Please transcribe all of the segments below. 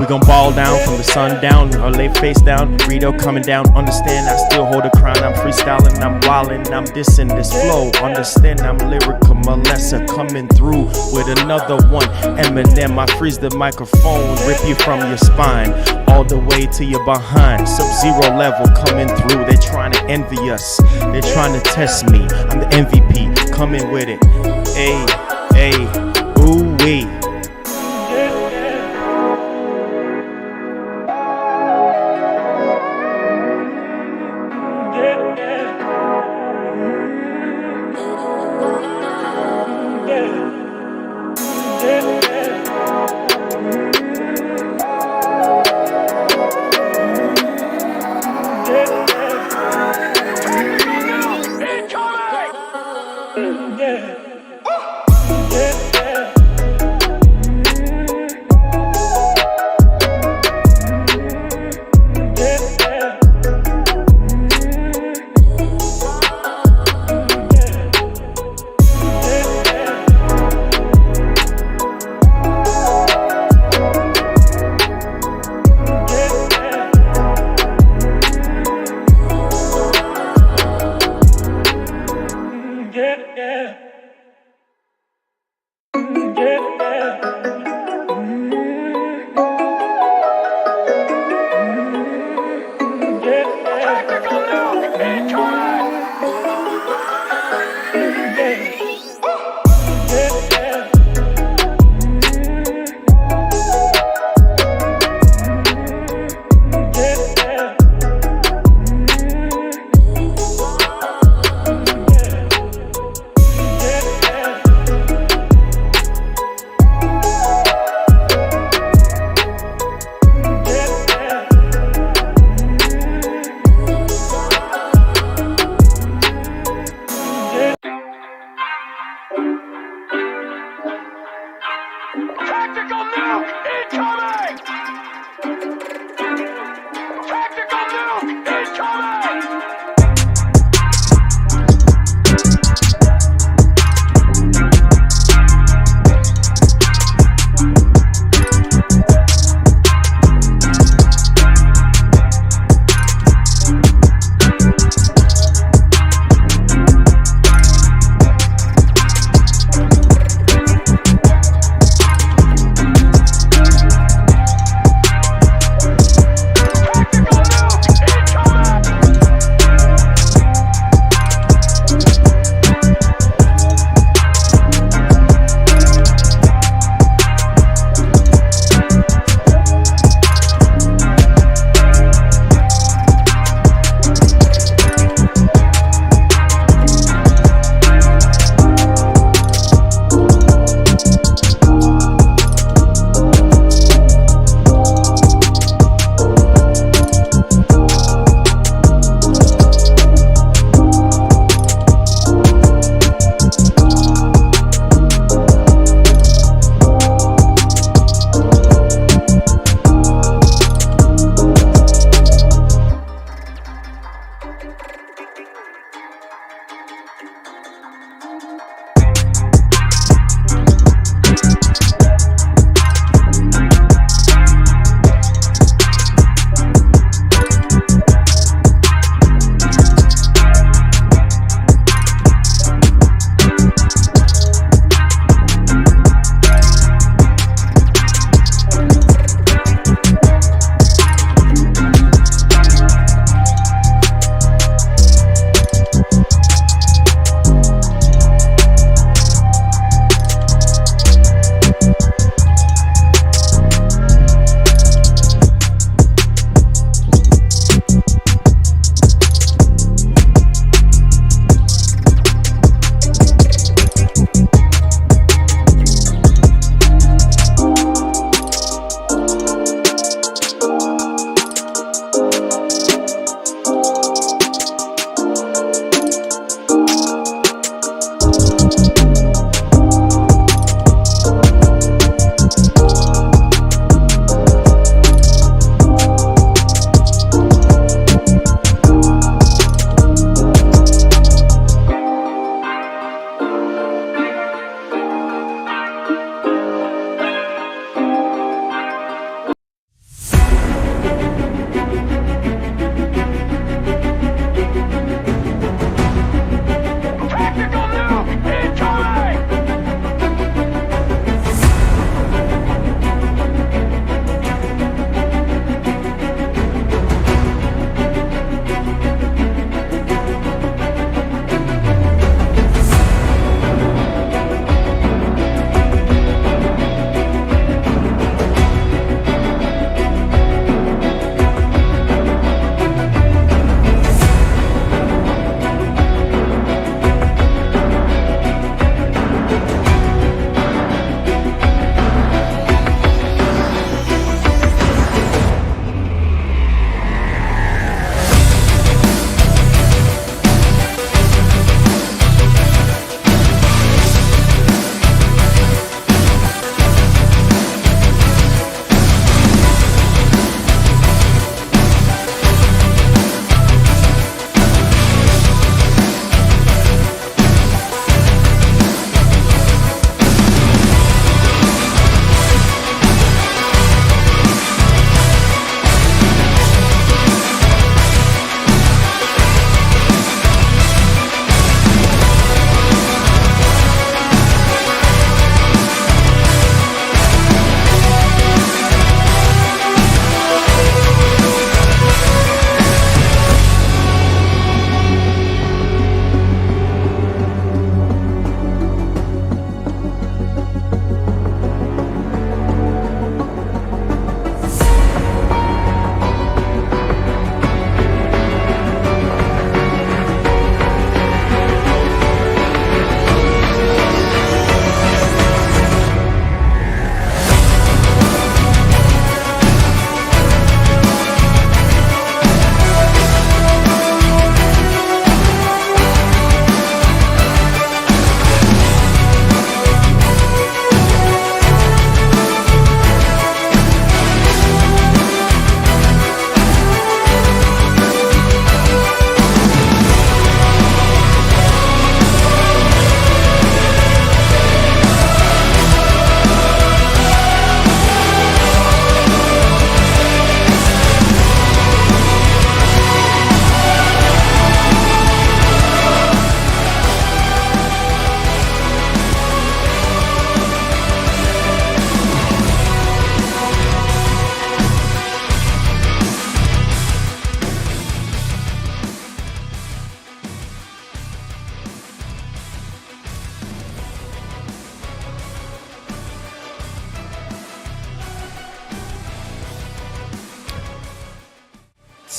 We gon' ball down from the sun down or lay face down. Rito coming down, understand I still hold a crown. I'm freestyling, I'm wildin', I'm dissing this flow. Understand I'm lyrical, Melissa coming through with another one. Eminem, I freeze the microphone, rip you from your spine all the way to your behind. Sub-zero level coming through, they trying to envy us. They're trying to test me, I'm the MVP, coming with it. Ayy, ayy, ooh-wee.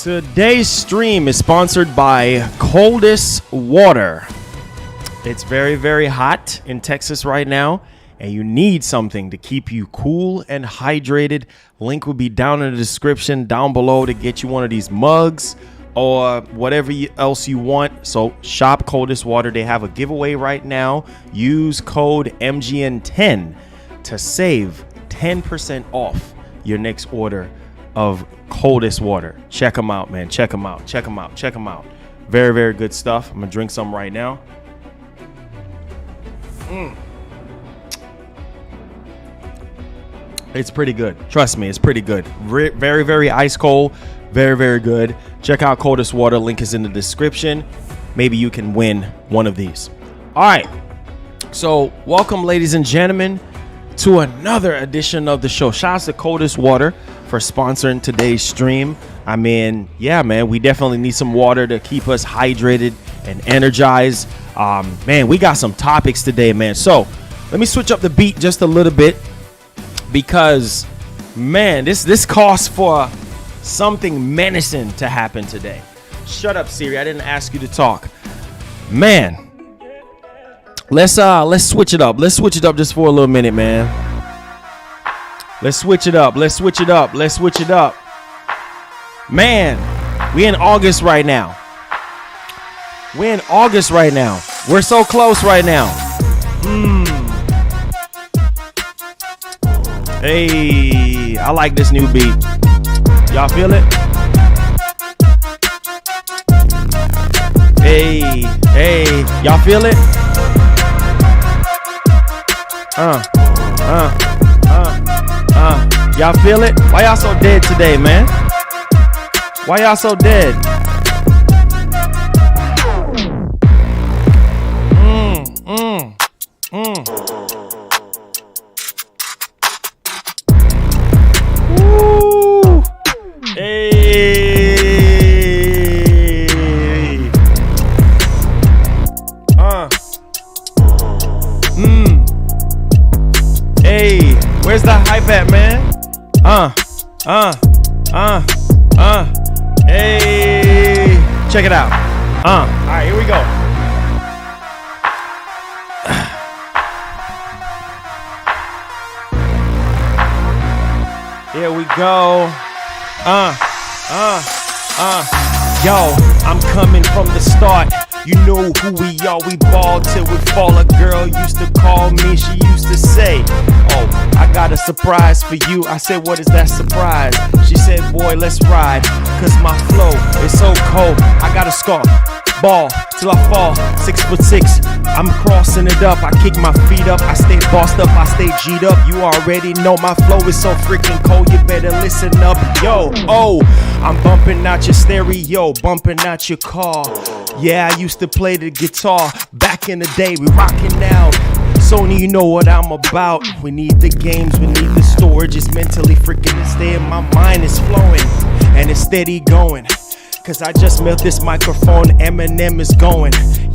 Today's stream is sponsored by Coldest Water. It's very, very hot in Texas right now, and you need something to keep you cool and hydrated. Link will be down in the description down below to get you one of these mugs or whatever else you want. So shop Coldest Water. They have a giveaway right now. Use code MGN10 to save 10% off your next order of Coldest Water. Check them out, man. Check them out. Check them out. Check them out. Very, very good stuff. I'm gonna drink some right now. It's pretty good. Trust me, it's pretty good. Very, very ice cold. Very, very good. Check out Coldest Water. Link is in the description. Maybe you can win one of these. All right. So welcome, ladies and gentlemen, to another edition of the show. Shouts to Coldest Water for sponsoring today's stream. I mean, yeah, man, we definitely need some water to keep us hydrated and energized. Man, we got some topics today, man. So let me switch up the beat just a little bit because, man, this calls for something menacing to happen today. Shut up, Siri. I didn't ask you to talk. Man. Let's switch it up. Let's switch it up just for a little minute, man. Let's switch it up. Let's switch it up. Let's switch it up. Man, we in August right now. We're in August right now. We're so close right now. Hey, I like this new beat. Y'all feel it? Hey, y'all feel it? Y'all feel it? Why y'all so dead today, man? Why y'all so dead? Woo! Hey! Hey, where's the hype at, man? Hey, check it out. All right, here we go. Here we go. Yo, I'm coming from the start. You know who we are, we ball till we fall. A girl used to call me, she used to say, oh, I got a surprise for you. I said, what is that surprise? She said, boy, let's ride, cause my flow is so cold. I got a scar, ball till I fall, 6'6". I'm crossing it up, I kick my feet up, I stay bossed up, I stay G'd up. You already know my flow is so freaking cold, you better listen up. Yo, oh, I'm bumping out your stereo, bumping out your car. Yeah, I used to play the guitar back in the day, we rocking now. Sony, you know what I'm about. We need the games, we need the storage. It's mentally freaking insane. My mind is flowing and it's steady going. Cause I just melt this microphone, Eminem is going.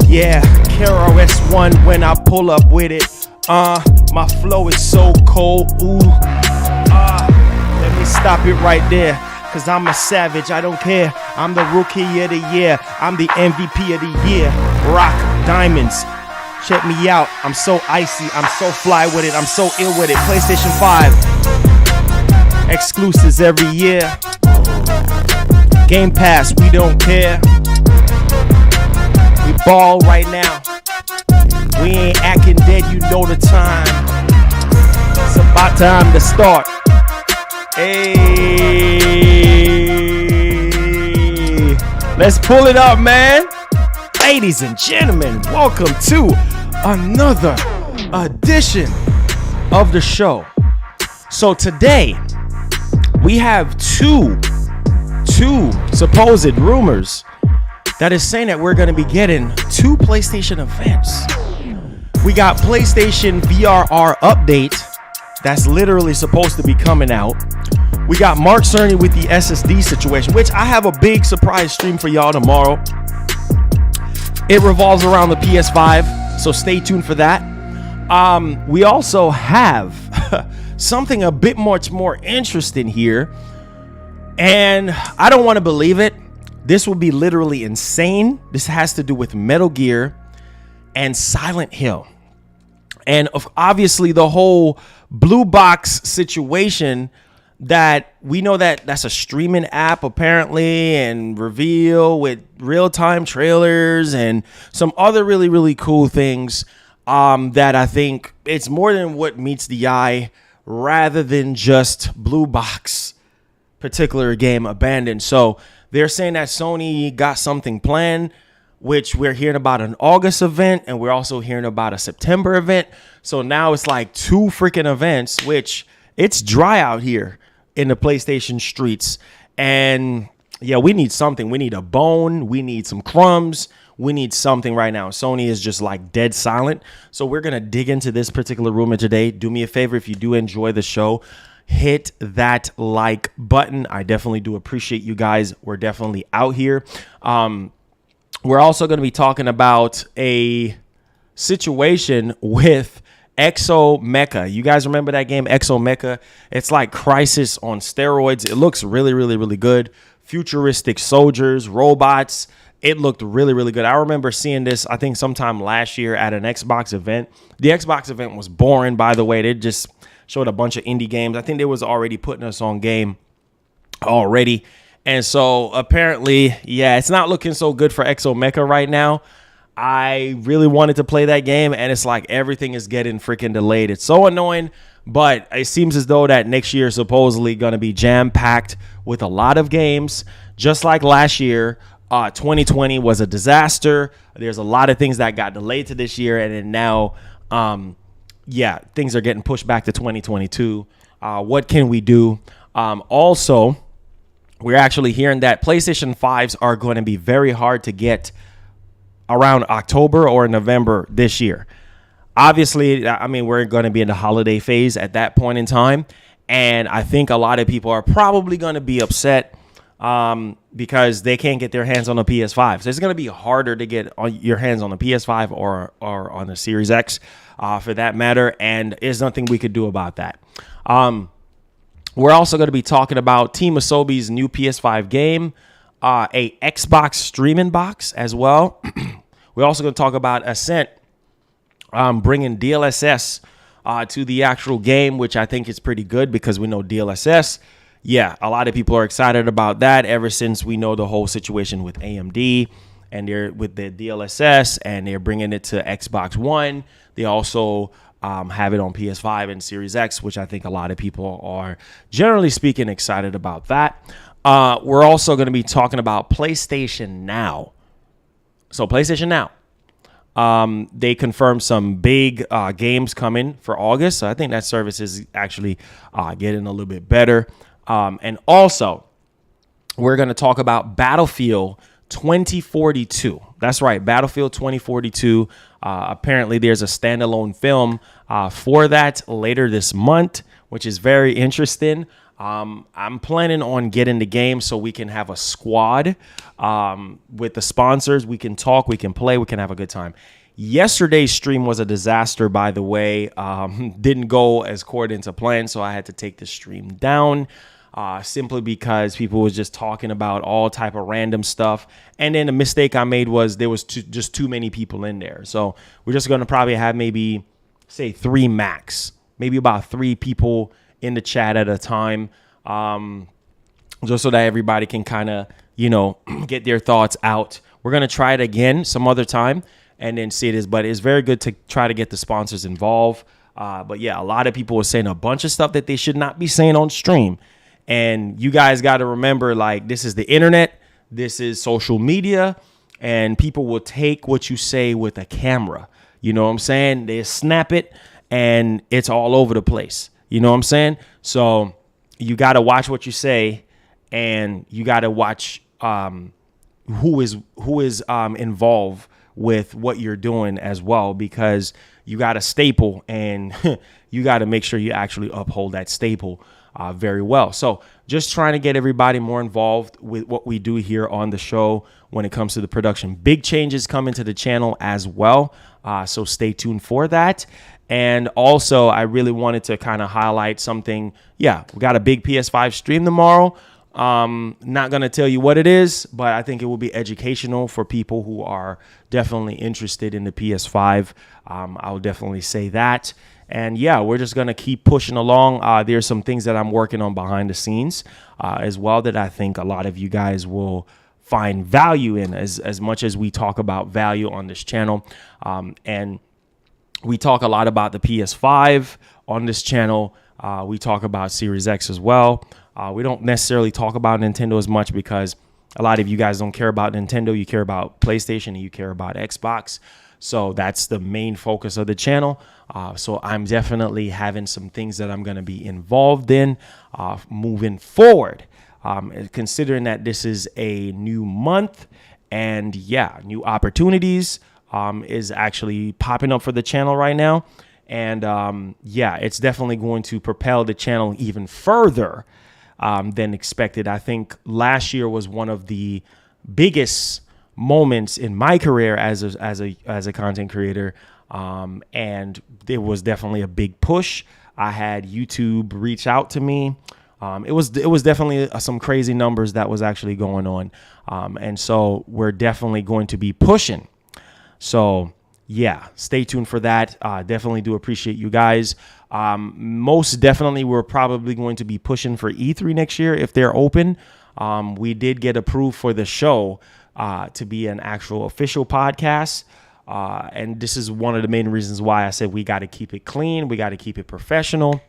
Yeah, KRS-One when I pull up with it. My flow is so cold. Ooh. Let me stop it right there. Cause I'm a savage, I don't care. I'm the rookie of the year. I'm the MVP of the year. Rock diamonds. Check me out. I'm so icy. I'm so fly with it. I'm so ill with it. PlayStation 5. Exclusives every year. Game Pass, we don't care. We ball right now. We ain't acting dead, you know the time. It's about time to start. Hey, let's pull it up, man. Ladies and gentlemen, welcome to another edition of the show. So today we have two supposed rumors that is saying that we're going to be getting two PlayStation events. We got PlayStation VRR update that's literally supposed to be coming out. We got Mark Cerny with the SSD situation, which I have a big surprise stream for y'all tomorrow. It revolves around the PS5, so stay tuned for that. We also have something a bit much more interesting here. And I don't want to believe it. This will be literally insane. This has to do with Metal Gear and Silent Hill. And obviously the whole blue box situation, that we know that that's a streaming app apparently, and reveal with real-time trailers and some other really, really cool things that I think it's more than what meets the eye, rather than just blue box particular game abandoned. So they're saying that Sony got something planned, which we're hearing about an August event, and we're also hearing about a September event. So now it's like 2 freaking events, which it's dry out here in the PlayStation streets. And yeah, we need something. We need a bone. We need some crumbs. We need something right now. Sony is just like dead silent. So we're going to dig into this particular rumor today. Do me a favor, if you do enjoy the show, hit that like button. I definitely do appreciate you guys. We're definitely out here. We're also going to be talking about a situation with ExoMecha. You guys remember that game, ExoMecha? It's like Crisis on steroids. It looks really, really, really good. Futuristic soldiers, robots. It looked really, really good. I remember seeing this, I think, sometime last year at an Xbox event. The Xbox event was boring, by the way. They just showed a bunch of indie games. I think they was already putting us on game already. And so apparently, yeah, it's not looking so good for ExoMecha right now. I really wanted to play that game, and it's like everything is getting freaking delayed. It's so annoying, but it seems as though that next year is supposedly going to be jam-packed with a lot of games. Just like last year, 2020 was a disaster. There's a lot of things that got delayed to this year, and then now, yeah, things are getting pushed back to 2022. What can we do? Also, we're actually hearing that PlayStation 5s are going to be very hard to get around October or November this year. Obviously, I mean, we're going to be in the holiday phase at that point in time. And I think a lot of people are probably going to be upset because they can't get their hands on a PS5. So it's going to be harder to get your hands on a PS5 or on a Series X for that matter. And there's nothing we could do about that. We're also going to be talking about Team Asobi's new PS5 game, a Xbox streaming box as well. We're also going to talk about Ascent bringing DLSS to the actual game, which I think is pretty good because we know DLSS. Yeah, a lot of people are excited about that ever since we know the whole situation with AMD and they're with the DLSS, and they're bringing it to Xbox One. They also have it on PS5 and Series X, which I think a lot of people are, generally speaking, excited about that. We're also going to be talking about PlayStation Now. So PlayStation Now, they confirmed some big games coming for August. So I think that service is actually getting a little bit better. And also, we're going to talk about Battlefield 2042. That's right, Battlefield 2042. Apparently, there's a standalone film for that later this month, which is very interesting. I'm planning on getting the game so we can have a squad with the sponsors. We can talk, we can play, we can have a good time. Yesterday's stream was a disaster, by the way. Didn't go as according to plan, so I had to take the stream down simply because people was just talking about all type of random stuff. And then the mistake I made was there was just too many people in there. So we're just going to probably have maybe, say, 3 max, maybe about 3 people in the chat at a time, just so that everybody can kind of, get their thoughts out. We're going to try it again some other time and then see this, but it's very good to try to get the sponsors involved. But yeah, a lot of people were saying a bunch of stuff that they should not be saying on stream. And you guys got to remember, like, this is the internet, this is social media, and people will take what you say with a camera. You know what I'm saying? They snap it and it's all over the place. You know what I'm saying? So you got to watch what you say, and you got to watch who is involved with what you're doing as well, because you got a staple and you got to make sure you actually uphold that staple very well. So just trying to get everybody more involved with what we do here on the show when it comes to the production. Big changes coming to the channel as well. So stay tuned for that. And also, I really wanted to kind of highlight something. Yeah, we got a big PS5 stream tomorrow. Not going to tell you what it is, but I think it will be educational for people who are definitely interested in the PS5. I'll definitely say that. And yeah, we're just going to keep pushing along. There's some things that I'm working on behind the scenes as well that I think a lot of you guys will find value in as much as we talk about value on this channel. And we talk a lot about the PS5 on this channel. We talk about Series X as well. We don't necessarily talk about Nintendo as much because a lot of you guys don't care about Nintendo. You care about PlayStation and you care about Xbox. So that's the main focus of the channel. So I'm definitely having some things that I'm going to be involved in moving forward. Considering that this is a new month and yeah, new opportunities is actually popping up for the channel right now. And yeah, it's definitely going to propel the channel even further than expected. I think last year was one of the biggest moments in my career as a content creator. And there was definitely a big push. I had YouTube reach out to me. It was definitely some crazy numbers that was actually going on. And so we're definitely going to be pushing. So yeah, stay tuned for that. Definitely do appreciate you guys. Most definitely, we're probably going to be pushing for E3 next year if they're open. We did get approved for the show to be an actual official podcast. And this is one of the main reasons why I said we got to keep it clean. We got to keep it professional.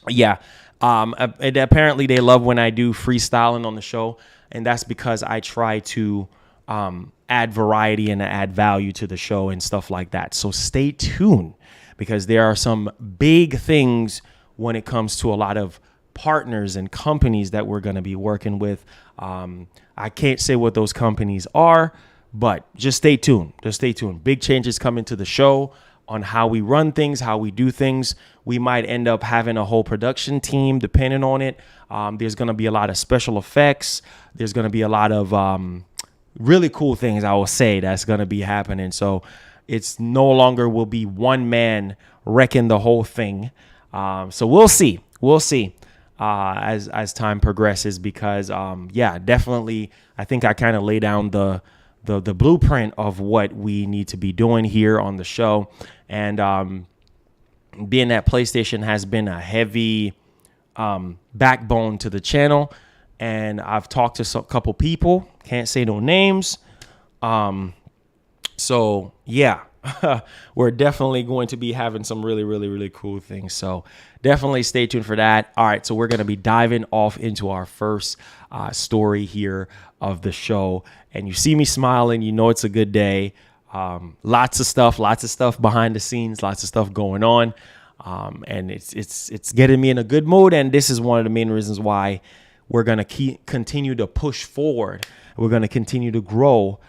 Yeah. And apparently they love when I do freestyling on the show. And that's because I try to add variety and add value to the show and stuff like that. So stay tuned because there are some big things when it comes to a lot of partners and companies that we're going to be working with. I can't say what those companies are, but just stay tuned. Just stay tuned. Big changes coming to the show on how we run things, how we do things. We might end up having a whole production team depending on it. There's going to be a lot of special effects. There's going to be a lot of really cool things, I will say, that's going to be happening. So it's no longer will be one man wrecking the whole thing. So we'll see. We'll see as time progresses because, yeah, definitely, I think I kind of lay down the blueprint of what we need to be doing here on the show. And being that PlayStation has been a heavy backbone to the channel, and I've talked to a couple people, can't say no names. So yeah, we're definitely going to be having some really, really, really cool things. So definitely stay tuned for that. All right, so we're going to be diving off into our first story here of the show. And you see me smiling, you know it's a good day. Lots of stuff behind the scenes, lots of stuff going on. And it's getting me in a good mood. And this is one of the main reasons why we're going to continue to push forward. We're going to continue to grow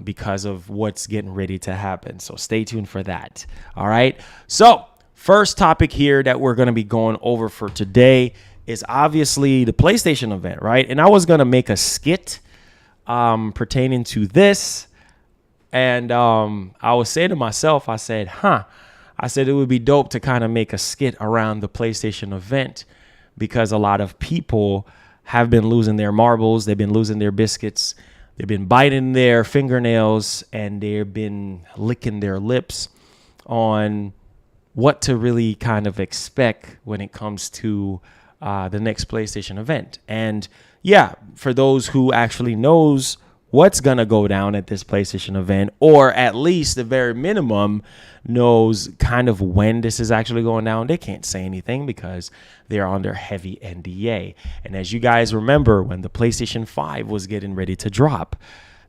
because of what's getting ready to happen. So stay tuned for that. All right. So first topic here that we're going to be going over for today is obviously the PlayStation event, right? And I was going to make a skit pertaining to this. And I was saying to myself, I said, I said it would be dope to kind of make a skit around the PlayStation event because a lot of people have been losing their marbles. They've been losing their biscuits. They've been biting their fingernails and they've been licking their lips on what to really kind of expect when it comes to the next PlayStation event. And yeah, for those who actually knows what's going to go down at this PlayStation event, or at least the very minimum knows kind of when this is actually going down, they can't say anything because they're under heavy NDA. And as you guys remember, when the PlayStation 5 was getting ready to drop,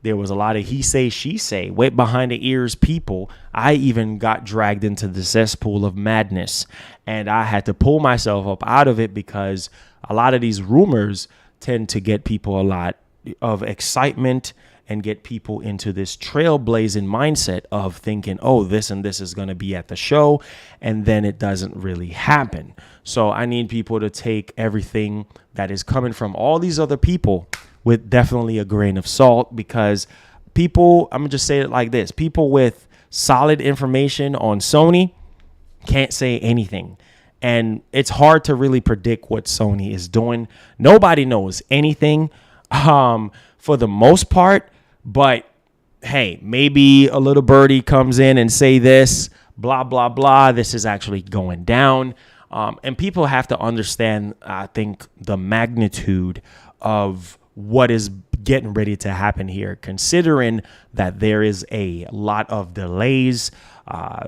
there was a lot of he say, she say, wet behind the ears people. I even got dragged into the cesspool of madness, and I had to pull myself up out of it because a lot of these rumors tend to get people a lot of excitement and get people into this trailblazing mindset of thinking, oh, this and this is going to be at the show, and then it doesn't really happen. So I need people to take everything that is coming from all these other people with definitely a grain of salt, because people, I'm going to just say it like this, people with solid information on Sony can't say anything. And it's hard to really predict what Sony is doing. Nobody knows anything for the most part. But hey, maybe a little birdie comes in and say this, blah, blah, blah. This is actually going down. And people have to understand, I think, the magnitude of what is getting ready to happen here, considering that there is a lot of delays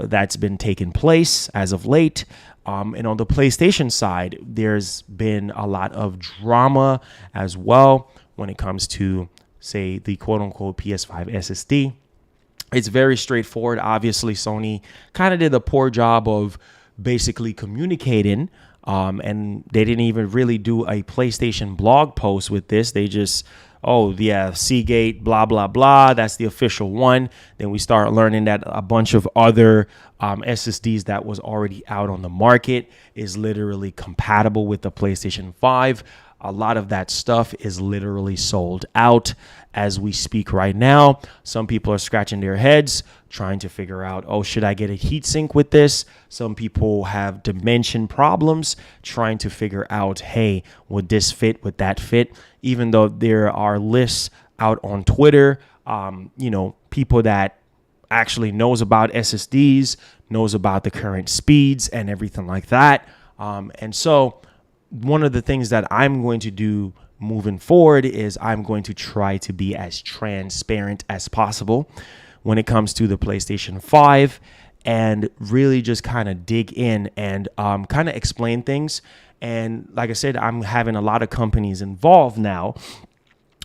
that's been taking place as of late. And on the PlayStation side, there's been a lot of drama as well when it comes to, say, the quote unquote PS5 SSD. It's very straightforward. Obviously, Sony kind of did a poor job of basically communicating, and they didn't even really do a PlayStation blog post with this. They just, oh yeah, Seagate, blah, blah, blah. That's the official one. Then we start learning that a bunch of other SSDs that was already out on the market is literally compatible with the PlayStation 5. A lot of that stuff is literally sold out as we speak right now. Some people are scratching their heads trying to figure out, oh, should I get a heatsink with this? Some people have dimension problems trying to figure out, hey, would this fit? Would that fit? Even though there are lists out on Twitter, people that actually knows about SSDs, knows about the current speeds and everything like that. And so one of the things that I'm going to do moving forward is I'm going to try to be as transparent as possible when it comes to the PlayStation 5 and really just kind of dig in and kind of explain things. And like I said, I'm having a lot of companies involved now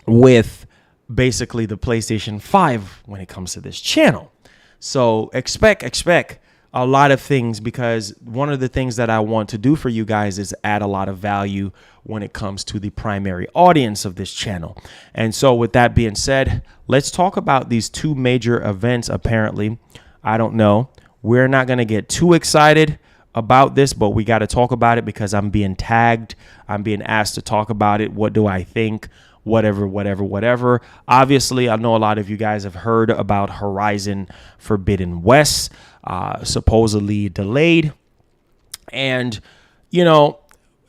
with basically the PlayStation 5 when it comes to this channel. So expect a lot of things, because one of the things that I want to do for you guys is add a lot of value when it comes to the primary audience of this channel. And so with that being said, let's talk about these two major events. Apparently, I don't know. We're not going to get too excited about this, but we got to talk about it because I'm being tagged. I'm being asked to talk about it. What do I think? Whatever. Obviously, I know a lot of you guys have heard about Horizon Forbidden West, supposedly delayed. And,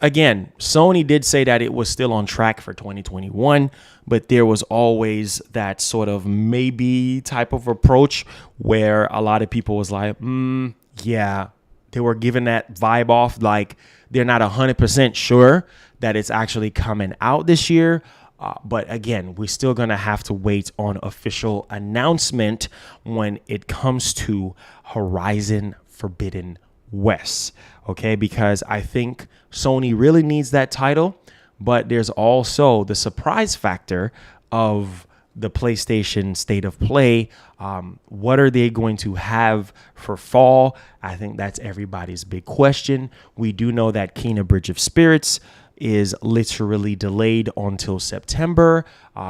again, Sony did say that it was still on track for 2021, but there was always that sort of maybe type of approach where a lot of people was like, yeah, they were giving that vibe off like they're not 100% sure that it's actually coming out this year. But again, we're still going to have to wait on official announcement when it comes to Horizon Forbidden West. Okay, because I think Sony really needs that title. But there's also the surprise factor of the PlayStation State of Play. What are they going to have for fall? I think that's everybody's big question. We do know that Kena Bridge of Spirits is literally delayed until September.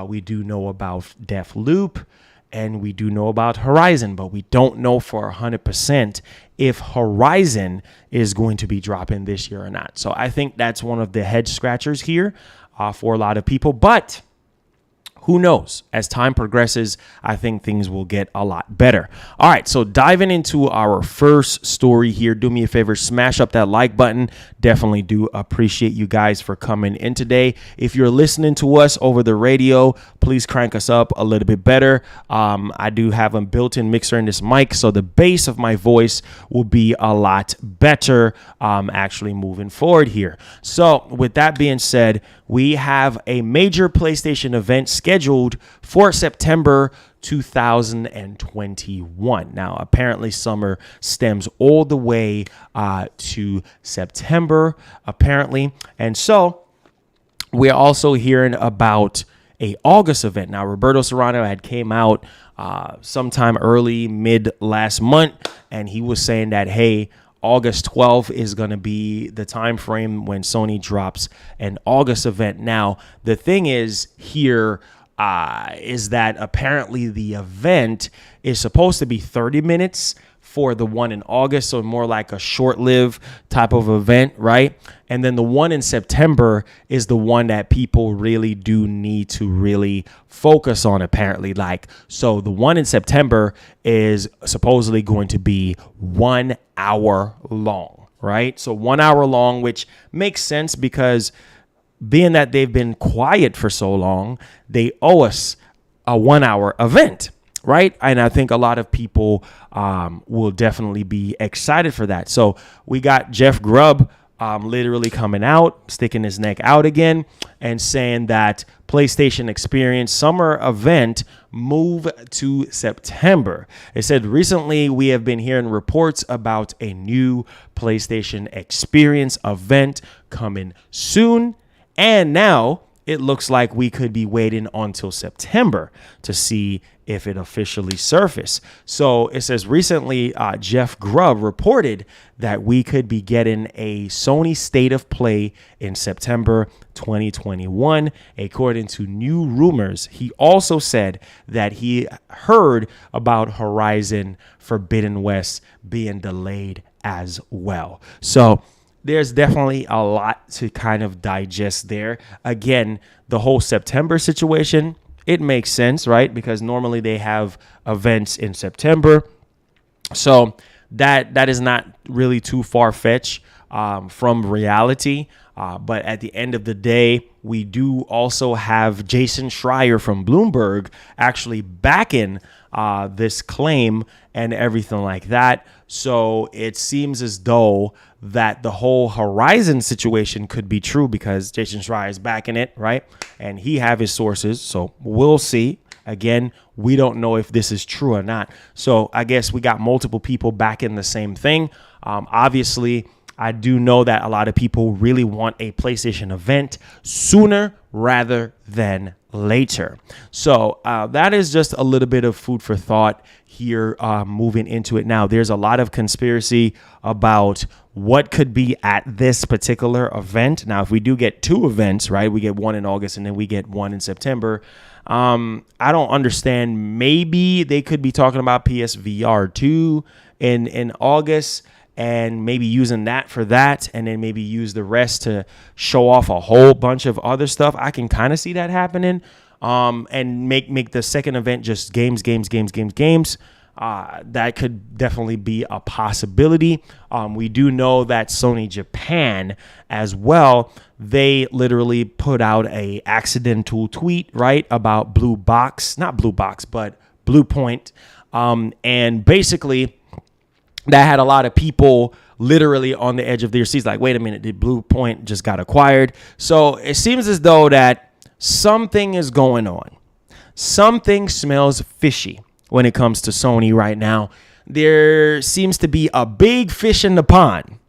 We do know about Deathloop, and we do know about Horizon, but we don't know for 100% if Horizon is going to be dropping this year or not. So I think that's one of the head scratchers here for a lot of people, but who knows? As time progresses, I think things will get a lot better. All right, so diving into our first story here, do me a favor, smash up that like button. Definitely do appreciate you guys for coming in today. If you're listening to us over the radio, please crank us up a little bit better. I do have a built-in mixer in this mic, so the bass of my voice will be a lot better actually moving forward here. So with that being said, we have a major PlayStation event scheduled for September 2021. Now, apparently summer stems all the way to September, apparently. And so we're also hearing about a August event. Now, Roberto Serrano had came out sometime early, mid last month, and he was saying that, hey, August 12th is going to be the time frame when Sony drops an August event. Now, the thing is here is that apparently the event is supposed to be 30 minutes for the one in August, so more like a short-lived type of event, right? And then the one in September is the one that people really do need to really focus on, apparently. So the one in September is supposedly going to be 1 hour long, right? So 1 hour long, which makes sense because being that they've been quiet for so long, they owe us a 1 hour event, right? And I think a lot of people will definitely be excited for that. So we got Jeff Grubb literally coming out, sticking his neck out again and saying that PlayStation Experience summer event move to September. It said recently we have been hearing reports about a new PlayStation Experience event coming soon. And now it looks like we could be waiting until September to see if it officially surfaced. So it says recently, Jeff Grubb reported that we could be getting a Sony State of Play in September 2021. According to new rumors, he also said that he heard about Horizon Forbidden West being delayed as well. So there's definitely a lot to kind of digest there. Again, the whole September situation, it makes sense, right? Because normally they have events in September. So that is not really too far-fetched from reality. But at the end of the day, we do also have Jason Schreier from Bloomberg actually backing this claim and everything like that. So it seems as though that the whole Horizon situation could be true because Jason Schreier is backing it, right? And he have his sources. So we'll see. Again, we don't know if this is true or not. So I guess we got multiple people backing the same thing. Obviously, I do know that a lot of people really want a PlayStation event sooner rather than later. So that is just a little bit of food for thought here moving into it. Now, there's a lot of conspiracy about what could be at this particular event. Now, if we do get two events, right, we get one in August and then we get one in September. I don't understand. Maybe they could be talking about PSVR 2 in August and maybe using that for that, and then maybe use the rest to show off a whole bunch of other stuff. I can kind of see that happening, and make the second event just games. That could definitely be a possibility. We do know that Sony Japan as well, they literally put out a accidental tweet, right, about Blue Point, and basically that had a lot of people literally on the edge of their seats like, wait a minute, did Blue Point just got acquired? So it seems as though that something is going on. Something smells fishy when it comes to Sony right now. There seems to be a big fish in the pond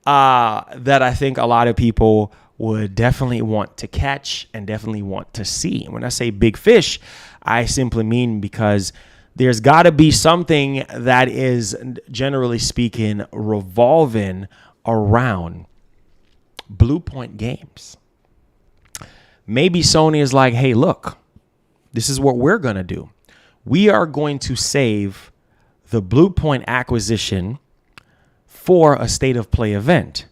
that I think a lot of people would definitely want to catch and definitely want to see. When I say big fish, I simply mean because there's got to be something that is, generally speaking, revolving around Blue Point Games. Maybe Sony is like, hey, look, this is what we're going to do. We are going to save the Blue Point acquisition for a State of Play event.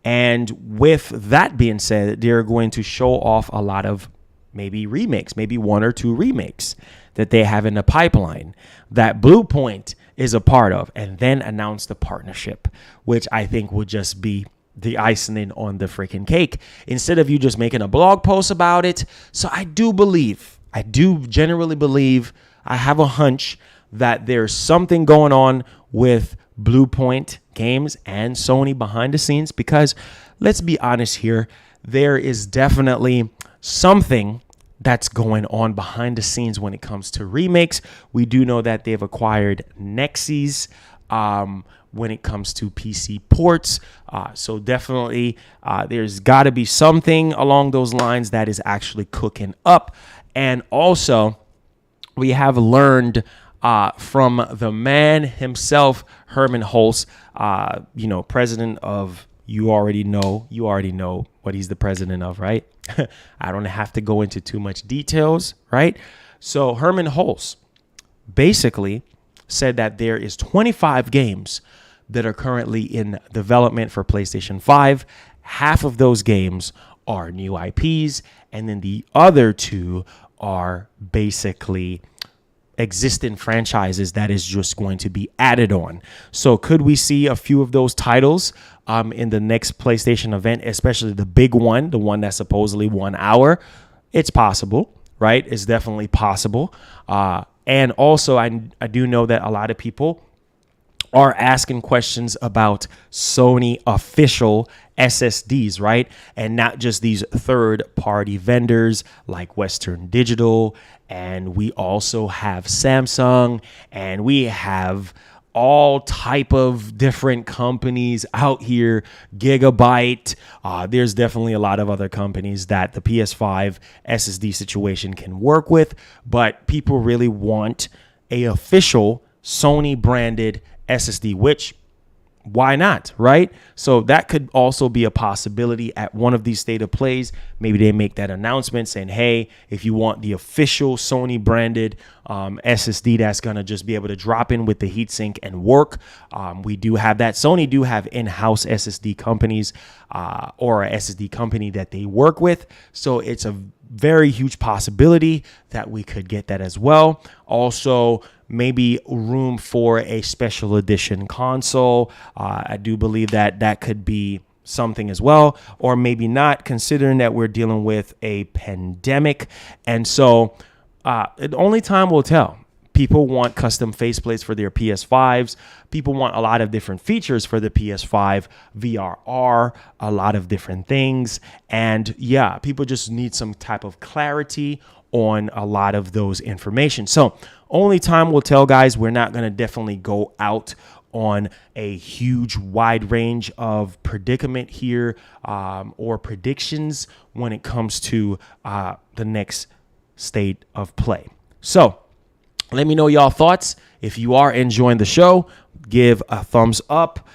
And with that being said, they're going to show off a lot of maybe remakes, maybe one or two remakes that they have in the pipeline that Blue Point is a part of, and then announce the partnership, which I think would just be the icing on the freaking cake instead of you just making a blog post about it. So I do generally believe, I have a hunch that there's something going on with Blue Point Games and Sony behind the scenes, because let's be honest here, there is definitely something that's going on behind the scenes when it comes to remakes. We do know that they've acquired Nexies when it comes to PC ports. So definitely there's got to be something along those lines that is actually cooking up. And also, we have learned from the man himself, Herman Hulse, president of, you already know what he's the president of, right? I don't have to go into too much details, right? So Herman Hulse basically said that there is 25 games that are currently in development for PlayStation 5. Half of those games are new IPs, and then the other two are basically existing franchises that is just going to be added on. So could we see a few of those titles in the next PlayStation event, especially the big one, the one that's supposedly 1 hour? It's possible, right? It's definitely possible. And also, I do know that a lot of people are asking questions about Sony official SSDs, right? And not just these third-party vendors like Western Digital. And we also have Samsung, and we have all type of different companies out here, Gigabyte. There's definitely a lot of other companies that the PS5 SSD situation can work with, but people really want a official Sony branded SSD, which why not, right? So that could also be a possibility at one of these state of plays. Maybe they make that announcement saying, hey, if you want the official Sony branded SSD that's going to just be able to drop in with the heatsink and work, we do have that. Sony do have in-house SSD companies or a SSD company that they work with. So it's a very huge possibility that we could get that as well. Also, maybe room for a special edition console. I do believe that that could be something as well, or maybe not, considering that we're dealing with a pandemic. And so only time will tell. People want custom faceplates for their PS5s. People want a lot of different features for the PS5 VRR, a lot of different things. And yeah, people just need some type of clarity on a lot of those information. So only time will tell, guys. We're not going to definitely go out on a huge wide range of predicament here or predictions when it comes to the next state of play. So let me know y'all thoughts. If you are enjoying the show, give a thumbs up.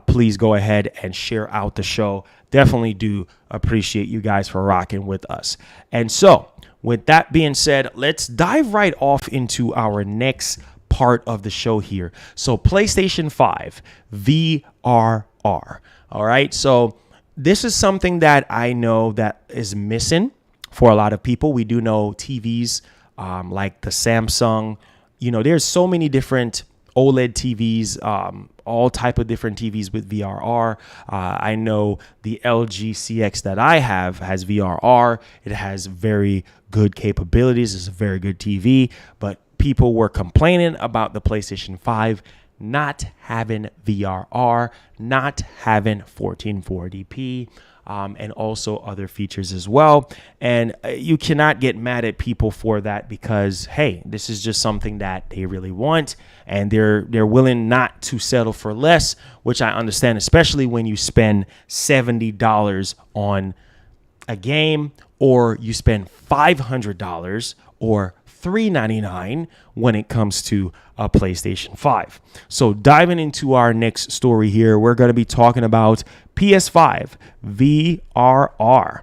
Please go ahead and share out the show. Definitely do appreciate you guys for rocking with us. And so with that being said, let's dive right off into our next part of the show here. So PlayStation 5 VRR. All right. So this is something that I know that is missing for a lot of people. We do know TVs like the Samsung, there's so many different OLED TVs, all type of different TVs with VRR. I know the LG CX that I have has VRR. It has very good capabilities. It's a very good TV, but people were complaining about the PlayStation 5 not having VRR, not having 1440p, and also other features as well. And you cannot get mad at people for that because, hey, this is just something that they really want, and they're willing not to settle for less, which I understand, especially when you spend $70 on a game, or you spend $500 or $399 when it comes to a PlayStation 5. So diving into our next story here, we're going to be talking about PS5 VRR.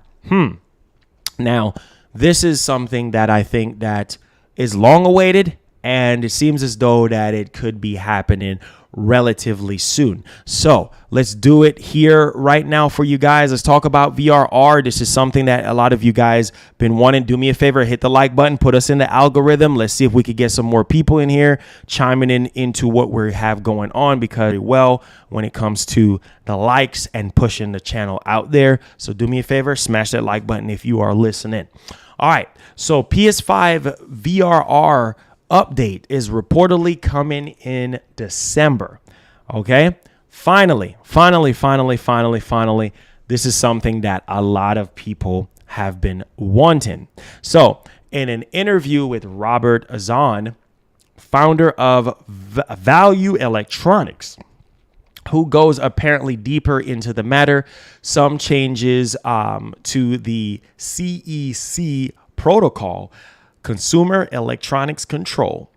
Now, this is something that I think that is long awaited, and it seems as though that it could be happening relatively soon. So let's do it here right now for you guys. Let's talk about VRR. This is something that a lot of you guys been wanting. Do me a favor, hit the like button, put us in the algorithm. Let's see if we could get some more people in here chiming in into what we have going on, because well, when it comes to the likes and pushing the channel out there. So do me a favor, smash that like button if you are listening. All right, so PS5 VRR update is reportedly coming in December. Okay, finally, this is something that a lot of people have been wanting. So in an interview with Robert Azan, founder of Value Electronics, who goes apparently deeper into the matter, some changes to the CEC protocol, Consumer Electronics Control,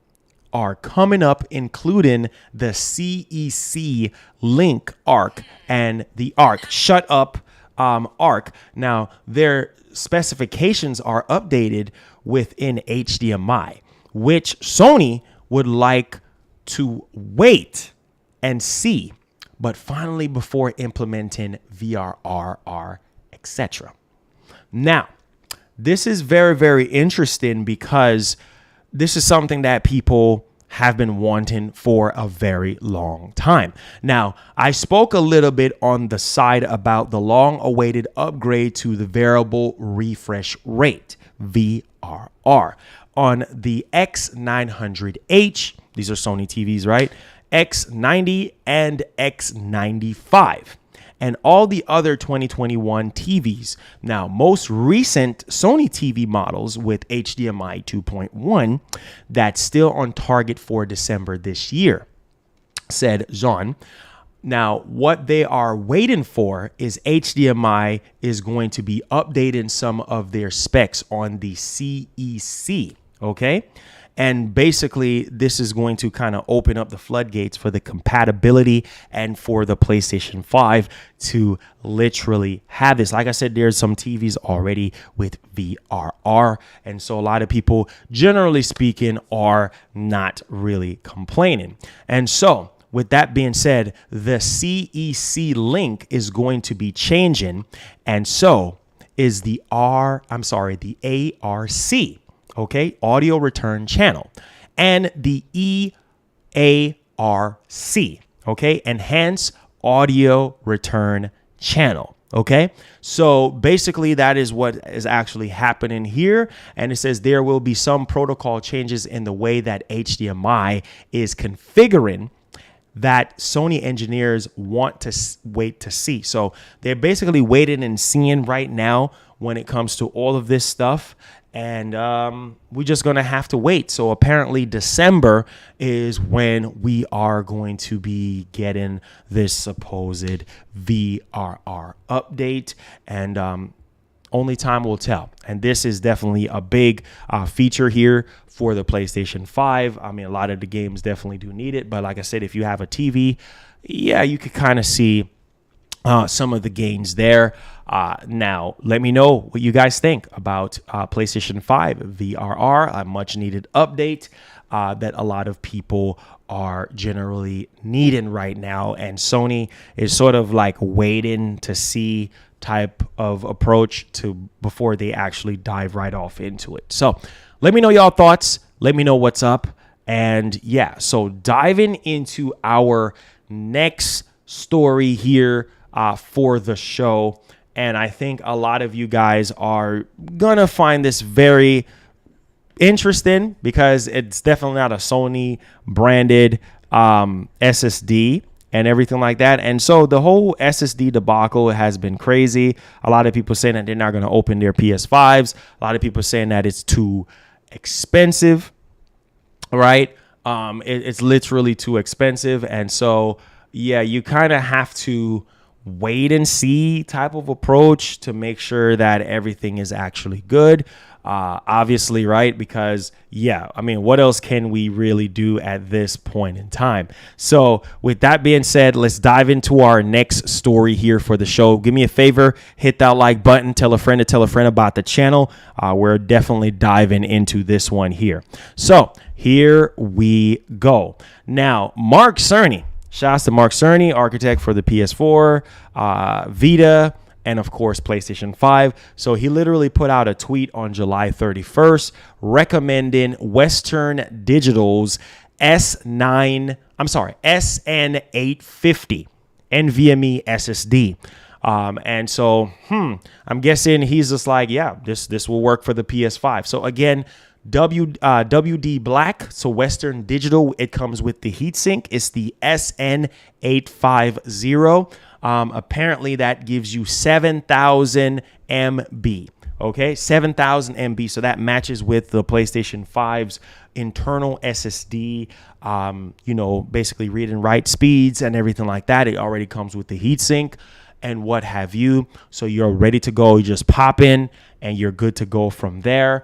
are coming up, including the CEC Link ARC and the ARC Shut Up ARC. Now, their specifications are updated within HDMI, which Sony would like to wait and see, but finally before implementing VRR, etc. Now, this is very, very interesting because this is something that people have been wanting for a very long time. Now, I spoke a little bit on the side about the long-awaited upgrade to the variable refresh rate, VRR, on the X900H. These are Sony TVs, right? X90 and X95. And all the other 2021 TVs. Now, most recent Sony TV models with HDMI 2.1 that's still on target for December this year, said Jean. Now, what they are waiting for is HDMI is going to be updating some of their specs on the CEC, okay? And basically, this is going to kind of open up the floodgates for the compatibility and for the PlayStation 5 to literally have this. Like I said, there's some TVs already with VRR. And so a lot of people, generally speaking, are not really complaining. And so with that being said, the CEC link is going to be changing. And so is the ARC. Okay, audio return channel, and the EARC, okay, enhance audio return channel. Okay, so basically that is what is actually happening here. And it says there will be some protocol changes in the way that HDMI is configuring that Sony engineers want to wait to see. So they're basically waiting and seeing right now when it comes to all of this stuff. And we're just going to have to wait. So apparently December is when we are going to be getting this supposed VRR update. And only time will tell. And this is definitely a big feature here for the PlayStation 5. I mean, a lot of the games definitely do need it. But like I said, if you have a TV, yeah, you could kind of see some of the gains there. Now, let me know what you guys think about PlayStation 5 VRR, a much needed update that a lot of people are generally needing right now. And Sony is sort of like waiting to see type of approach to before they actually dive right off into it. So let me know y'all thoughts. Let me know what's up. And yeah, so diving into our next story here for the show. And I think a lot of you guys are going to find this very interesting because it's definitely not a Sony branded SSD and everything like that. And so the whole SSD debacle has been crazy. A lot of people saying that they're not going to open their PS5s. A lot of people saying that it's too expensive, right? It's literally too expensive. And so, yeah, you kind of have to wait and see type of approach to make sure that everything is actually good. Obviously, right? Because, yeah, I mean, what else can we really do at this point in time? So with that being said, let's dive into our next story here for the show. Do me a favor, hit that like button, tell a friend about the channel. We're definitely diving into this one here. So here we go. Now, Mark Cerny. Shouts to Mark Cerny, architect for the PS4, Vita, and of course, PlayStation 5. So he literally put out a tweet on July 31st recommending Western Digital's SN850 NVMe SSD. And so, I'm guessing he's just like, yeah, this will work for the PS5. So again, WD Black, so Western Digital, it comes with the heatsink. It's the SN850. Apparently that gives you 7,000 MB. Okay, 7,000 MB. So that matches with the PlayStation 5's internal SSD, basically read and write speeds and everything like that. It already comes with the heatsink and what have you. So you're ready to go. You just pop in and you're good to go from there.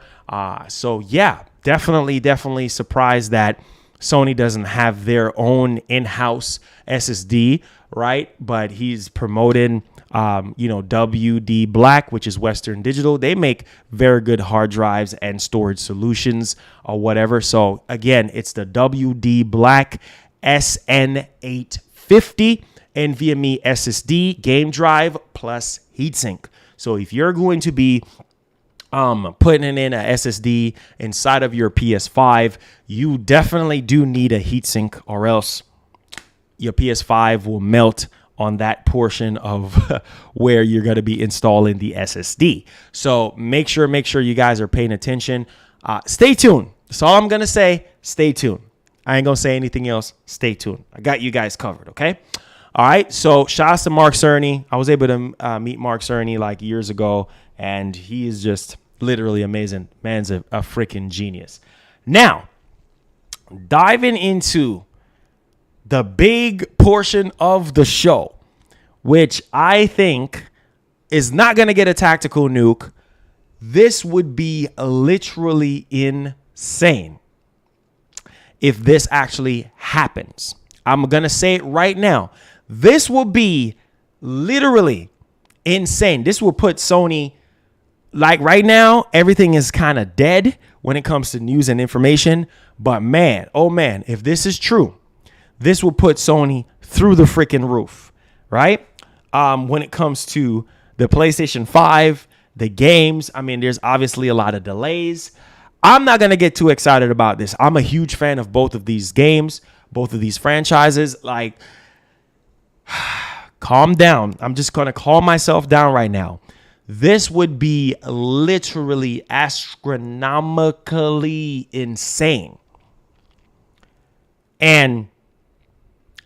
So yeah, definitely surprised that Sony doesn't have their own in-house SSD, right? But he's promoting, WD Black, which is Western Digital. They make very good hard drives and storage solutions or whatever. So again, it's the WD Black SN850 NVMe SSD game drive plus heatsink. So if you're going to be putting in a SSD inside of your PS5, you definitely do need a heatsink, or else your PS5 will melt on that portion of where you're going to be installing the SSD. So make sure you guys are paying attention. Stay tuned. That's all I'm going to say. Stay tuned. I ain't going to say anything else. Stay tuned. I got you guys covered. Okay. All right. So shouts to Mark Cerny. I was able to meet Mark Cerny like years ago, and he is just literally amazing. Man's a freaking genius. Now, diving into the big portion of the show, which I think is not going to get a tactical nuke. This would be literally insane if this actually happens. I'm going to say it right now. This will be literally insane. This will put Sony, like right now, everything is kind of dead when it comes to news and information. But man, oh man, if this is true, this will put Sony through the freaking roof, right? When it comes to the PlayStation 5, the games, I mean, there's obviously a lot of delays. I'm not going to get too excited about this. I'm a huge fan of both of these games, both of these franchises. Like, calm down. I'm just going to calm myself down right now. This would be literally astronomically insane. And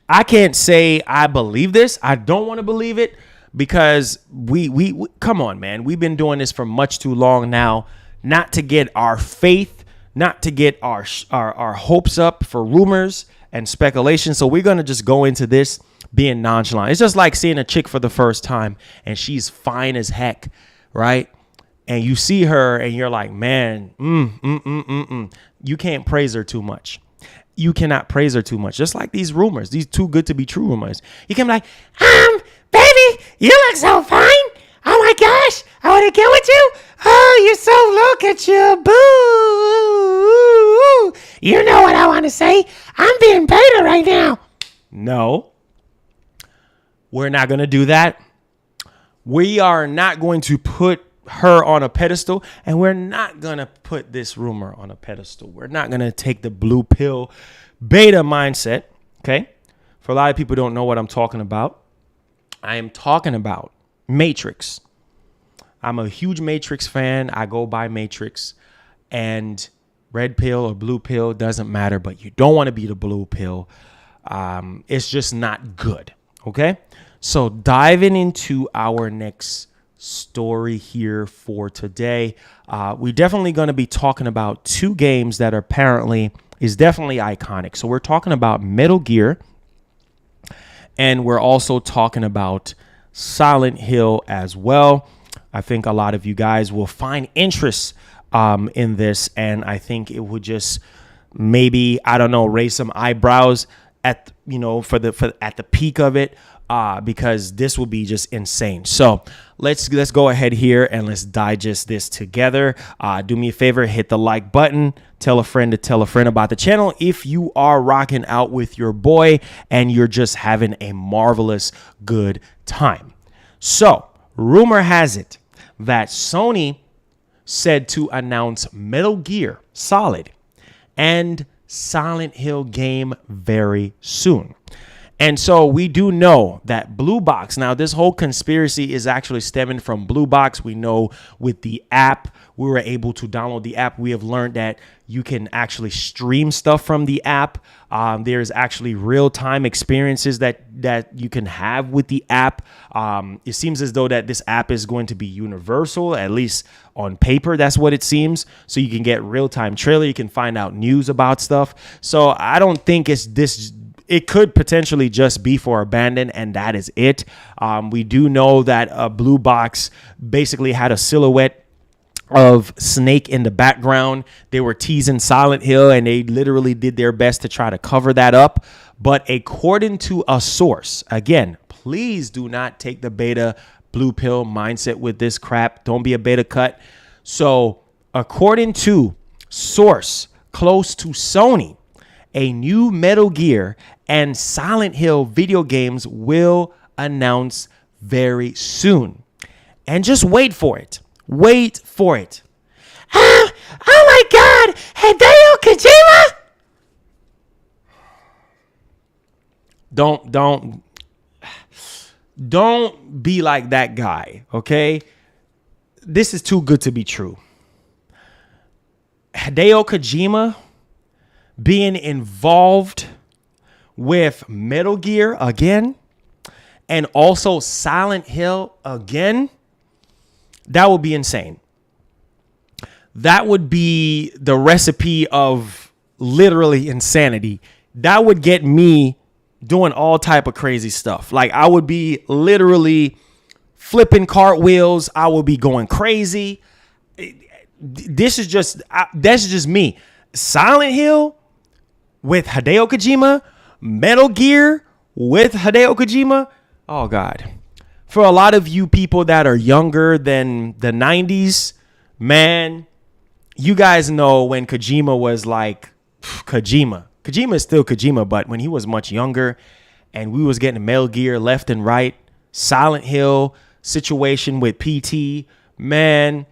I can't say I believe this. I don't want to believe it because we come on, man. We've been doing this for much too long now, not to get our faith, not to get our hopes up for rumors and speculation. So we're going to just go into this being nonchalant. It's just like seeing a chick for the first time and she's fine as heck, right? And you see her and you're like, man, you can't praise her too much. You cannot praise her too much. Just like these rumors, these too good to be true rumors. You can be like, baby, you look so fine. Oh my gosh, I want to get with you. Oh, you're so, look at you. Boo. You know what I want to say. I'm being beta right now. No, we're not going to do that. We are not going to put her on a pedestal, and we're not going to put this rumor on a pedestal. We're not going to take the blue pill beta mindset, okay? For a lot of people who don't know what I'm talking about, I am talking about Matrix. I'm a huge Matrix fan. I go by Matrix, and red pill or blue pill doesn't matter, but you don't want to be the blue pill. It's just not good, okay? So diving into our next story here for today, we're definitely going to be talking about two games that is definitely iconic. So we're talking about Metal Gear, and we're also talking about Silent Hill as well. I think a lot of you guys will find interest in this, and I think it would just maybe, I don't know, raise some eyebrows at the peak of it. Because this will be just insane. So let's go ahead here and let's digest this together. Do me a favor, hit the like button, tell a friend to tell a friend about the channel if you are rocking out with your boy and you're just having a marvelous good time. So rumor has it that Sony said to announce Metal Gear Solid and Silent Hill game very soon. And so we do know that Blue Box, now this whole conspiracy is actually stemming from Blue Box. We know with the app, we were able to download the app. We have learned that you can actually stream stuff from the app. There's actually real-time experiences that you can have with the app. It seems as though that this app is going to be universal, at least on paper. That's what it seems. So you can get real-time trailer. You can find out news about stuff. So I don't think it's this. It could potentially just be for abandon, and that is it. We do know that Blue Box basically had a silhouette of Snake in the background. They were teasing Silent Hill, and they literally did their best to try to cover that up. But according to a source, again, please do not take the beta blue pill mindset with this crap. Don't be a beta cut. So according to source close to Sony, a new Metal Gear and Silent Hill video games will announce very soon. And just wait for it. Wait for it. Oh my God, Hideo Kojima. Don't be like that guy, okay? This is too good to be true. Hideo Kojima being involved with Metal Gear again and also Silent Hill again, that would be insane. That would be the recipe of literally insanity. That would get me doing all type of crazy stuff. Like I would be literally flipping cartwheels. I would be going crazy. That's just me. Silent Hill with Hideo Kojima, Metal Gear with Hideo Kojima. Oh God. For a lot of you people that are younger than the 90s, man, you guys know when Kojima was like Kojima. Kojima is still Kojima, but when he was much younger and we was getting Metal Gear left and right, Silent Hill situation with PT, man,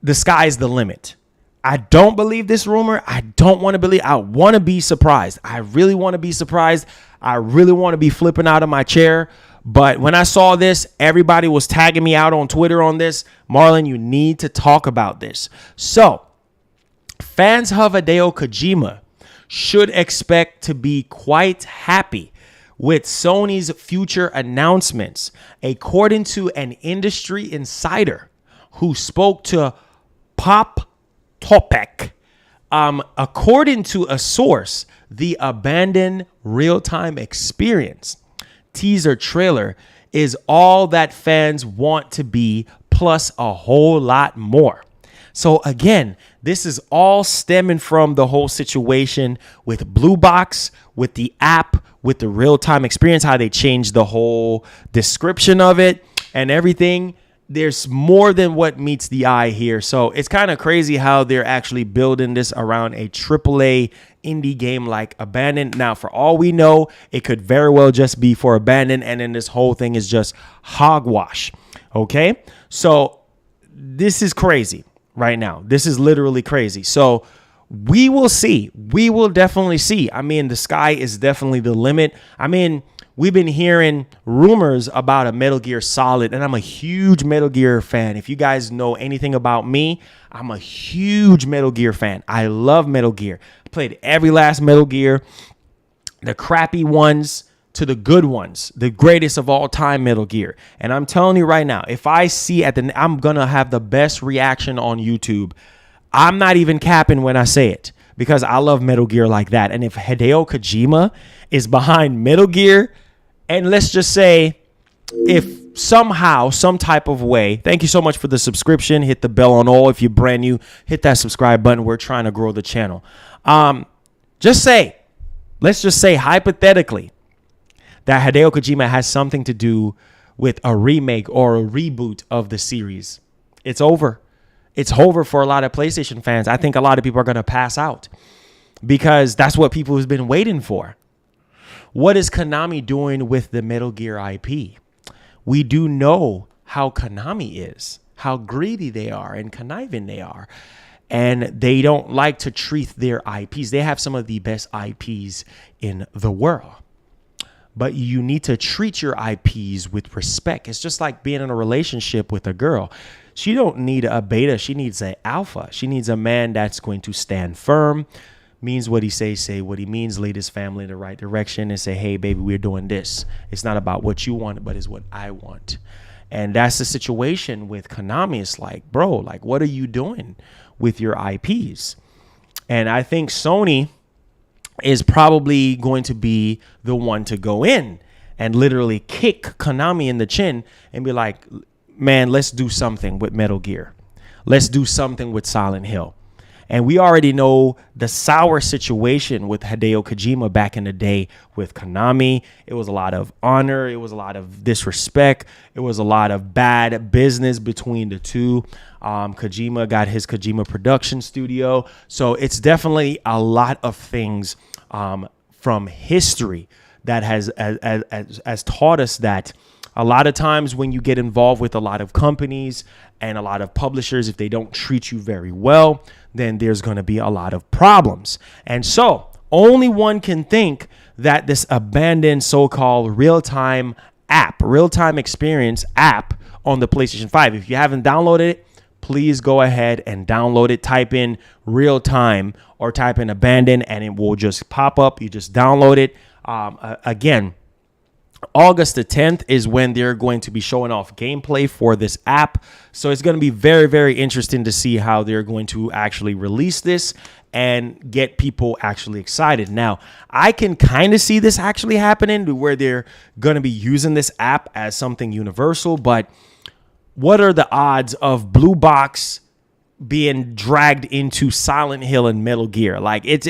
the sky's the limit. I don't believe this rumor. I don't want to believe. I want to be surprised. I really want to be surprised. I really want to be flipping out of my chair. But when I saw this, everybody was tagging me out on Twitter on this. Marlon, you need to talk about this. So, fans of Hideo Kojima should expect to be quite happy with Sony's future announcements, according to an industry insider who spoke to Pop Topek. According to a source, the abandoned real-time experience teaser trailer is all that fans want to be, plus a whole lot more. So again, this is all stemming from the whole situation with Blue Box, with the app, with the real-time experience, how they changed the whole description of it and everything. There's more than what meets the eye here. So it's kind of crazy how they're actually building this around a AAA indie game like Abandoned. Now, for all we know, it could very well just be for Abandoned, and then this whole thing is just hogwash. Okay? So this is crazy right now. This is literally crazy. So we will see. We will definitely see. I mean, the sky is definitely the limit. I mean, we've been hearing rumors about a Metal Gear Solid, and I'm a huge Metal Gear fan. If you guys know anything about me, I'm a huge Metal Gear fan. I love Metal Gear. I played every last Metal Gear, the crappy ones to the good ones, the greatest of all time Metal Gear. And I'm telling you right now, if I see I'm going to have the best reaction on YouTube. I'm not even capping when I say it, because I love Metal Gear like that. And if Hideo Kojima is behind Metal Gear, and let's just say if somehow, some type of way, thank you so much for the subscription. Hit the bell on all. If you're brand new, hit that subscribe button. We're trying to grow the channel. Let's just say hypothetically that Hideo Kojima has something to do with a remake or a reboot of the series. It's over. It's over for a lot of PlayStation fans. I think a lot of people are going to pass out because that's what people have been waiting for. What is Konami doing with the Metal Gear IP? We do know how Konami is, how greedy they are and conniving they are. And they don't like to treat their IPs. They have some of the best IPs in the world. But you need to treat your IPs with respect. It's just like being in a relationship with a girl. She don't need a beta. She needs an alpha. She needs a man that's going to stand firm, means what he say what he means, lead his family in the right direction and say, hey, baby, we're doing this. It's not about what you want, but it's what I want. And that's the situation with Konami. It's like, bro, like, what are you doing with your IPs? And I think Sony is probably going to be the one to go in and literally kick Konami in the chin and be like, man, let's do something with Metal Gear. Let's do something with Silent Hill. And we already know the sour situation with Hideo Kojima back in the day with Konami. It was a lot of honor. It was a lot of disrespect. It was a lot of bad business between the two. Kojima got his Kojima production studio. So it's definitely a lot of things from history that has taught us that A lot of times when you get involved with a lot of companies and a lot of publishers, if they don't treat you very well, then there's going to be a lot of problems. And so only one can think that this abandoned so-called real-time experience app on the PlayStation 5. If you haven't downloaded it, please go ahead and download it. Type in real time or type in abandoned and it will just pop up. You just download it. Again, August the 10th is when they're going to be showing off gameplay for this app. So it's going to be very, very interesting to see how they're going to actually release this and get people actually excited. Now, I can kind of see this actually happening to where they're going to be using this app as something universal, but what are the odds of Blue Box being dragged into Silent Hill and Metal Gear? Like, it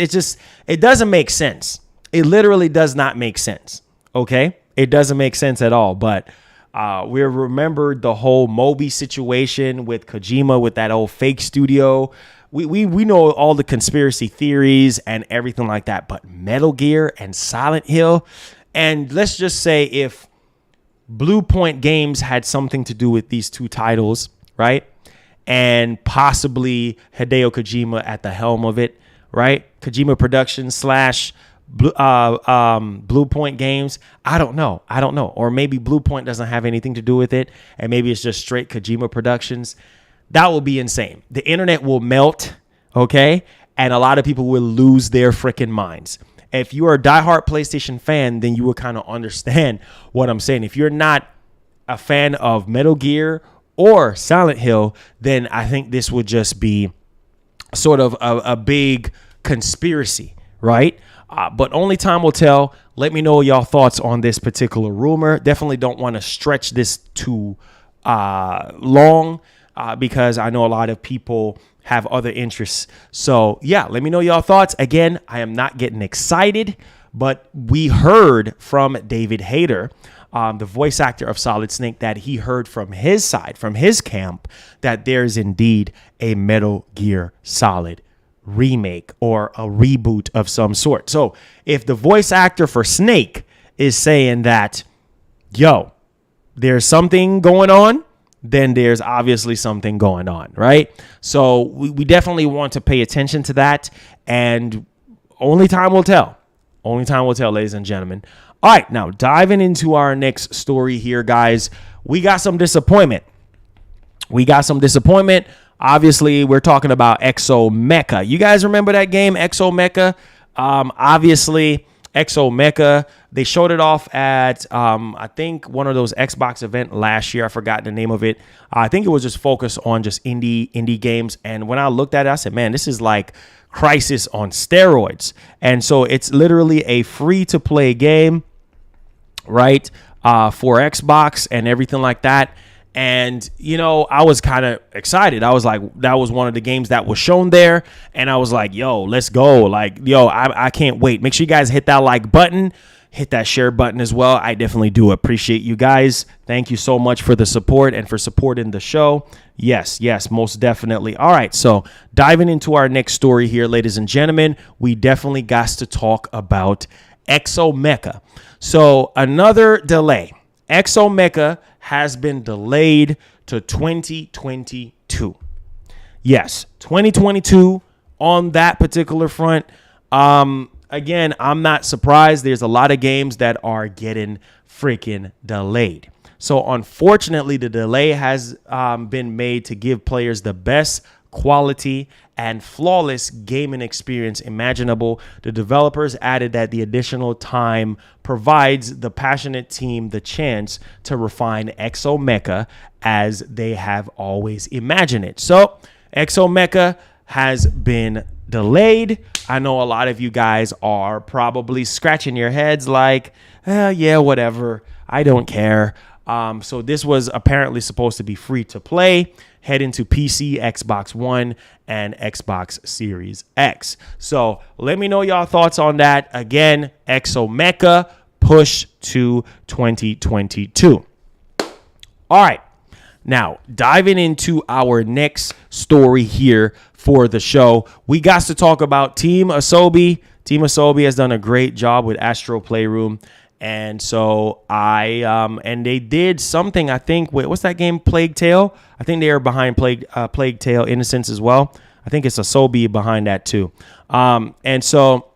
doesn't make sense. It literally does not make sense. Okay? It doesn't make sense at all. But we remembered the whole Moby situation with Kojima, with that old fake studio. We know all the conspiracy theories and everything like that. But Metal Gear and Silent Hill, and let's just say if Blue Point Games had something to do with these two titles, right? And possibly Hideo Kojima at the helm of it, right? Kojima Productions / Blue Point Games. I don't know. Or maybe Blue Point doesn't have anything to do with it, and maybe it's just straight Kojima Productions. That will be insane. The internet will melt, okay? And a lot of people will lose their freaking minds. If you are a diehard PlayStation fan, then you will kind of understand what I'm saying. If you're not a fan of Metal Gear or Silent Hill, then I think this would just be sort of a big conspiracy, right? But only time will tell. Let me know y'all thoughts on this particular rumor. Definitely don't want to stretch this too long because I know a lot of people have other interests. So yeah, let me know y'all thoughts. Again, I am not getting excited, but we heard from David Hayter, the voice actor of Solid Snake, that he heard from his side, from his camp, that there's indeed a Metal Gear Solid remake or a reboot of some sort. So if the voice actor for Snake is saying that, yo, there's something going on, then there's obviously something going on, right? So we definitely want to pay attention to that, and only time will tell. Only time will tell, ladies and gentlemen. All right, now diving into our next story here, guys. We got some disappointment. Obviously, we're talking about ExoMecha. You guys remember that game, ExoMecha? Obviously, ExoMecha, they showed it off at, I think, one of those Xbox event last year. I forgot the name of it. I think it was just focused on just indie games. And when I looked at it, I said, man, this is like Crysis on steroids. And so it's literally a free-to-play game, right, for Xbox and everything like that. And, you know, I was kind of excited. I was like, that was one of the games that was shown there. And I was like, yo, let's go. Like, yo, I can't wait. Make sure you guys hit that like button. Hit that share button as well. I definitely do appreciate you guys. Thank you so much for the support and for supporting the show. Yes, most definitely. All right, so diving into our next story here, ladies and gentlemen, we definitely got to talk about ExoMecha. So another delay. ExoMecha has been delayed to 2022. Yes, 2022 on that particular front. Again, I'm not surprised. There's a lot of games that are getting freaking delayed. So unfortunately, the delay has been made to give players the best quality and flawless gaming experience imaginable. The developers added that the additional time provides the passionate team the chance to refine ExoMecha as they have always imagined it. So ExoMecha has been delayed. I know a lot of you guys are probably scratching your heads like, yeah, whatever. I don't care. So this was apparently supposed to be free to play, head into PC, Xbox One, and Xbox Series X. So let me know y'all thoughts on that. Again, ExoMecha push to 2022. All right. Now, diving into our next story here for the show, we got to talk about Team Asobi. Team Asobi has done a great job with Astro Playroom. And so and they did something, I think, what's that game, Plague Tale? I think they are behind Plague Tale Innocence as well. I think it's Asobi behind that too. And so,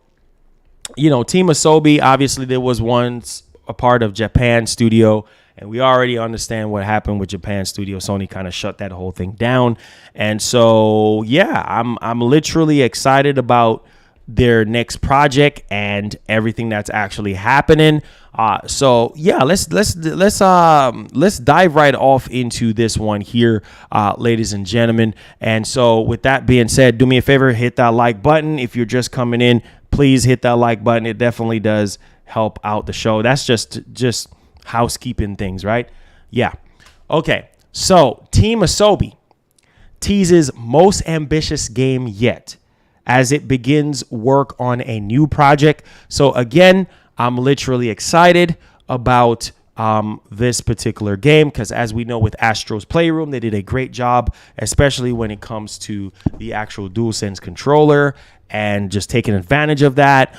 Team Asobi, obviously there was once a part of Japan Studio, and we already understand what happened with Japan Studio. Sony kind of shut that whole thing down. And so, yeah, I'm literally excited about their next project and everything that's actually happening. So yeah, let's dive right off into this one here, ladies and gentlemen. And so with that being said, do me a favor, hit that like button. If you're just coming in, please hit that like button. It definitely does help out the show. That's just housekeeping things, right? Yeah. Okay. So Team Asobi teases most ambitious game yet as it begins work on a new project. So again, I'm literally excited about this particular game because, as we know, with Astro's Playroom, they did a great job, especially when it comes to the actual DualSense controller and just taking advantage of that.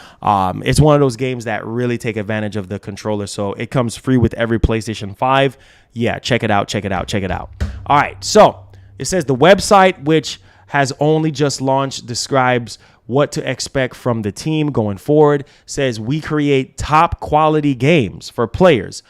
It's one of those games that really take advantage of the controller. So it comes free with every PlayStation 5. Yeah, check it out. All right, so it says the website, which has only just launched, describes what to expect from the team going forward. Says we create top quality games for players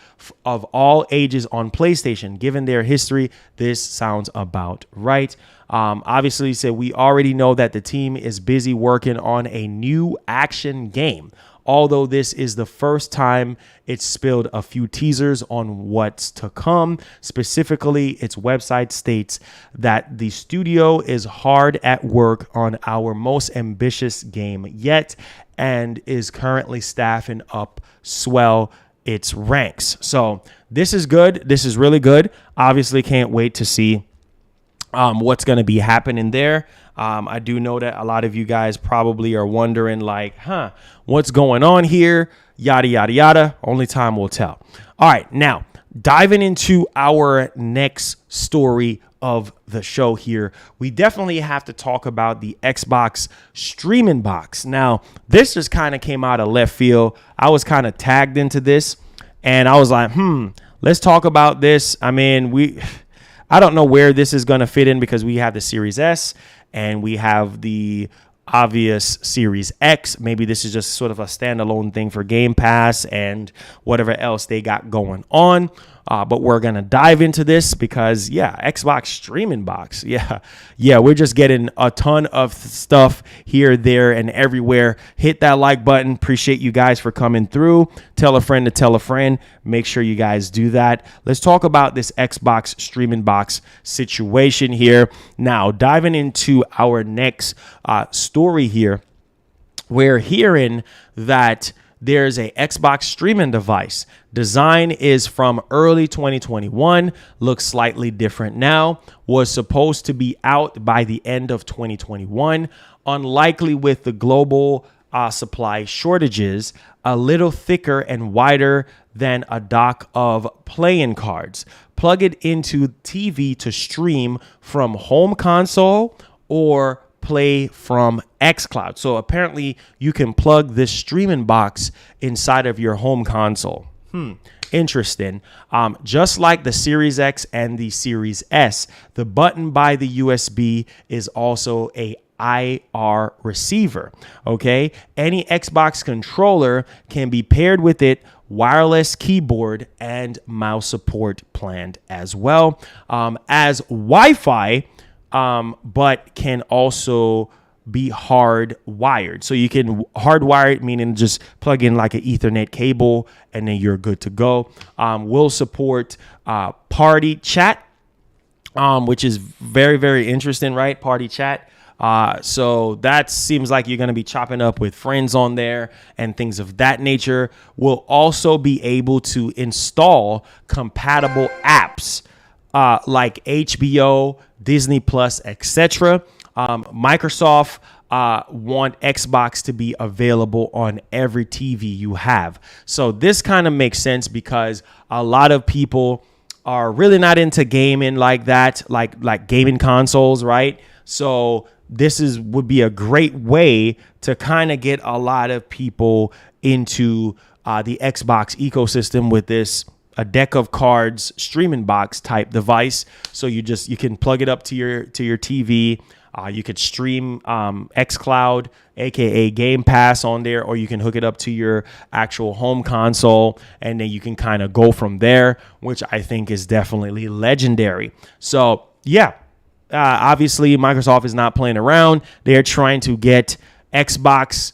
of all ages on PlayStation. Given their history, this sounds about right. Obviously, said we already know that the team is busy working on a new action game. Although this is the first time it's spilled a few teasers on what's to come. Specifically, its website states that the studio is hard at work on our most ambitious game yet and is currently staffing up swell its ranks. So this is good. This is really good. Obviously, can't wait to see what's going to be happening there. I do know that a lot of you guys probably are wondering, like, what's going on here? Yada, yada, yada. Only time will tell. All right. Now, diving into our next story of the show here, we definitely have to talk about the Xbox streaming box. Now, this just kind of came out of left field. I was kind of tagged into this, and I was like, let's talk about this. I mean, I don't know where this is going to fit in because we have the Series S and we have the obvious Series X. Maybe this is just sort of a standalone thing for Game Pass and whatever else they got going on. But we're going to dive into this because, Xbox streaming box. Yeah, we're just getting a ton of stuff here, there, and everywhere. Hit that like button. Appreciate you guys for coming through. Tell a friend to tell a friend. Make sure you guys do that. Let's talk about this Xbox streaming box situation here. Now, diving into our next story here, we're hearing that there's a Xbox streaming device. Design is from early 2021. Looks slightly different now. Was supposed to be out by the end of 2021. Unlikely with the global supply shortages. A little thicker and wider than a dock of playing cards. Plug it into TV to stream from home console or play from xCloud. So apparently you can plug this streaming box inside of your home console. Interesting. Just like the Series X and the Series S, the button by the USB is also a IR receiver. Okay. Any Xbox controller can be paired with it. Wireless keyboard and mouse support planned as well as Wi-Fi. But can also be hardwired. So you can hardwire it, meaning just plug in like an Ethernet cable and then you're good to go. Will support party chat, which is very, very interesting, right? Party chat. So that seems like you're going to be chopping up with friends on there and things of that nature. Will also be able to install compatible apps like HBO, Disney Plus, etc. Microsoft want Xbox to be available on every TV you have. So this kind of makes sense because a lot of people are really not into gaming like that, like gaming consoles, right? So this would be a great way to kind of get a lot of people into the Xbox ecosystem with this a deck of cards streaming box type device. So you can plug it up to your TV. You could stream xCloud, aka Game Pass, on there, or you can hook it up to your actual home console, and then you can kind of go from there, which I think is definitely legendary. So yeah, obviously Microsoft is not playing around. They're trying to get Xbox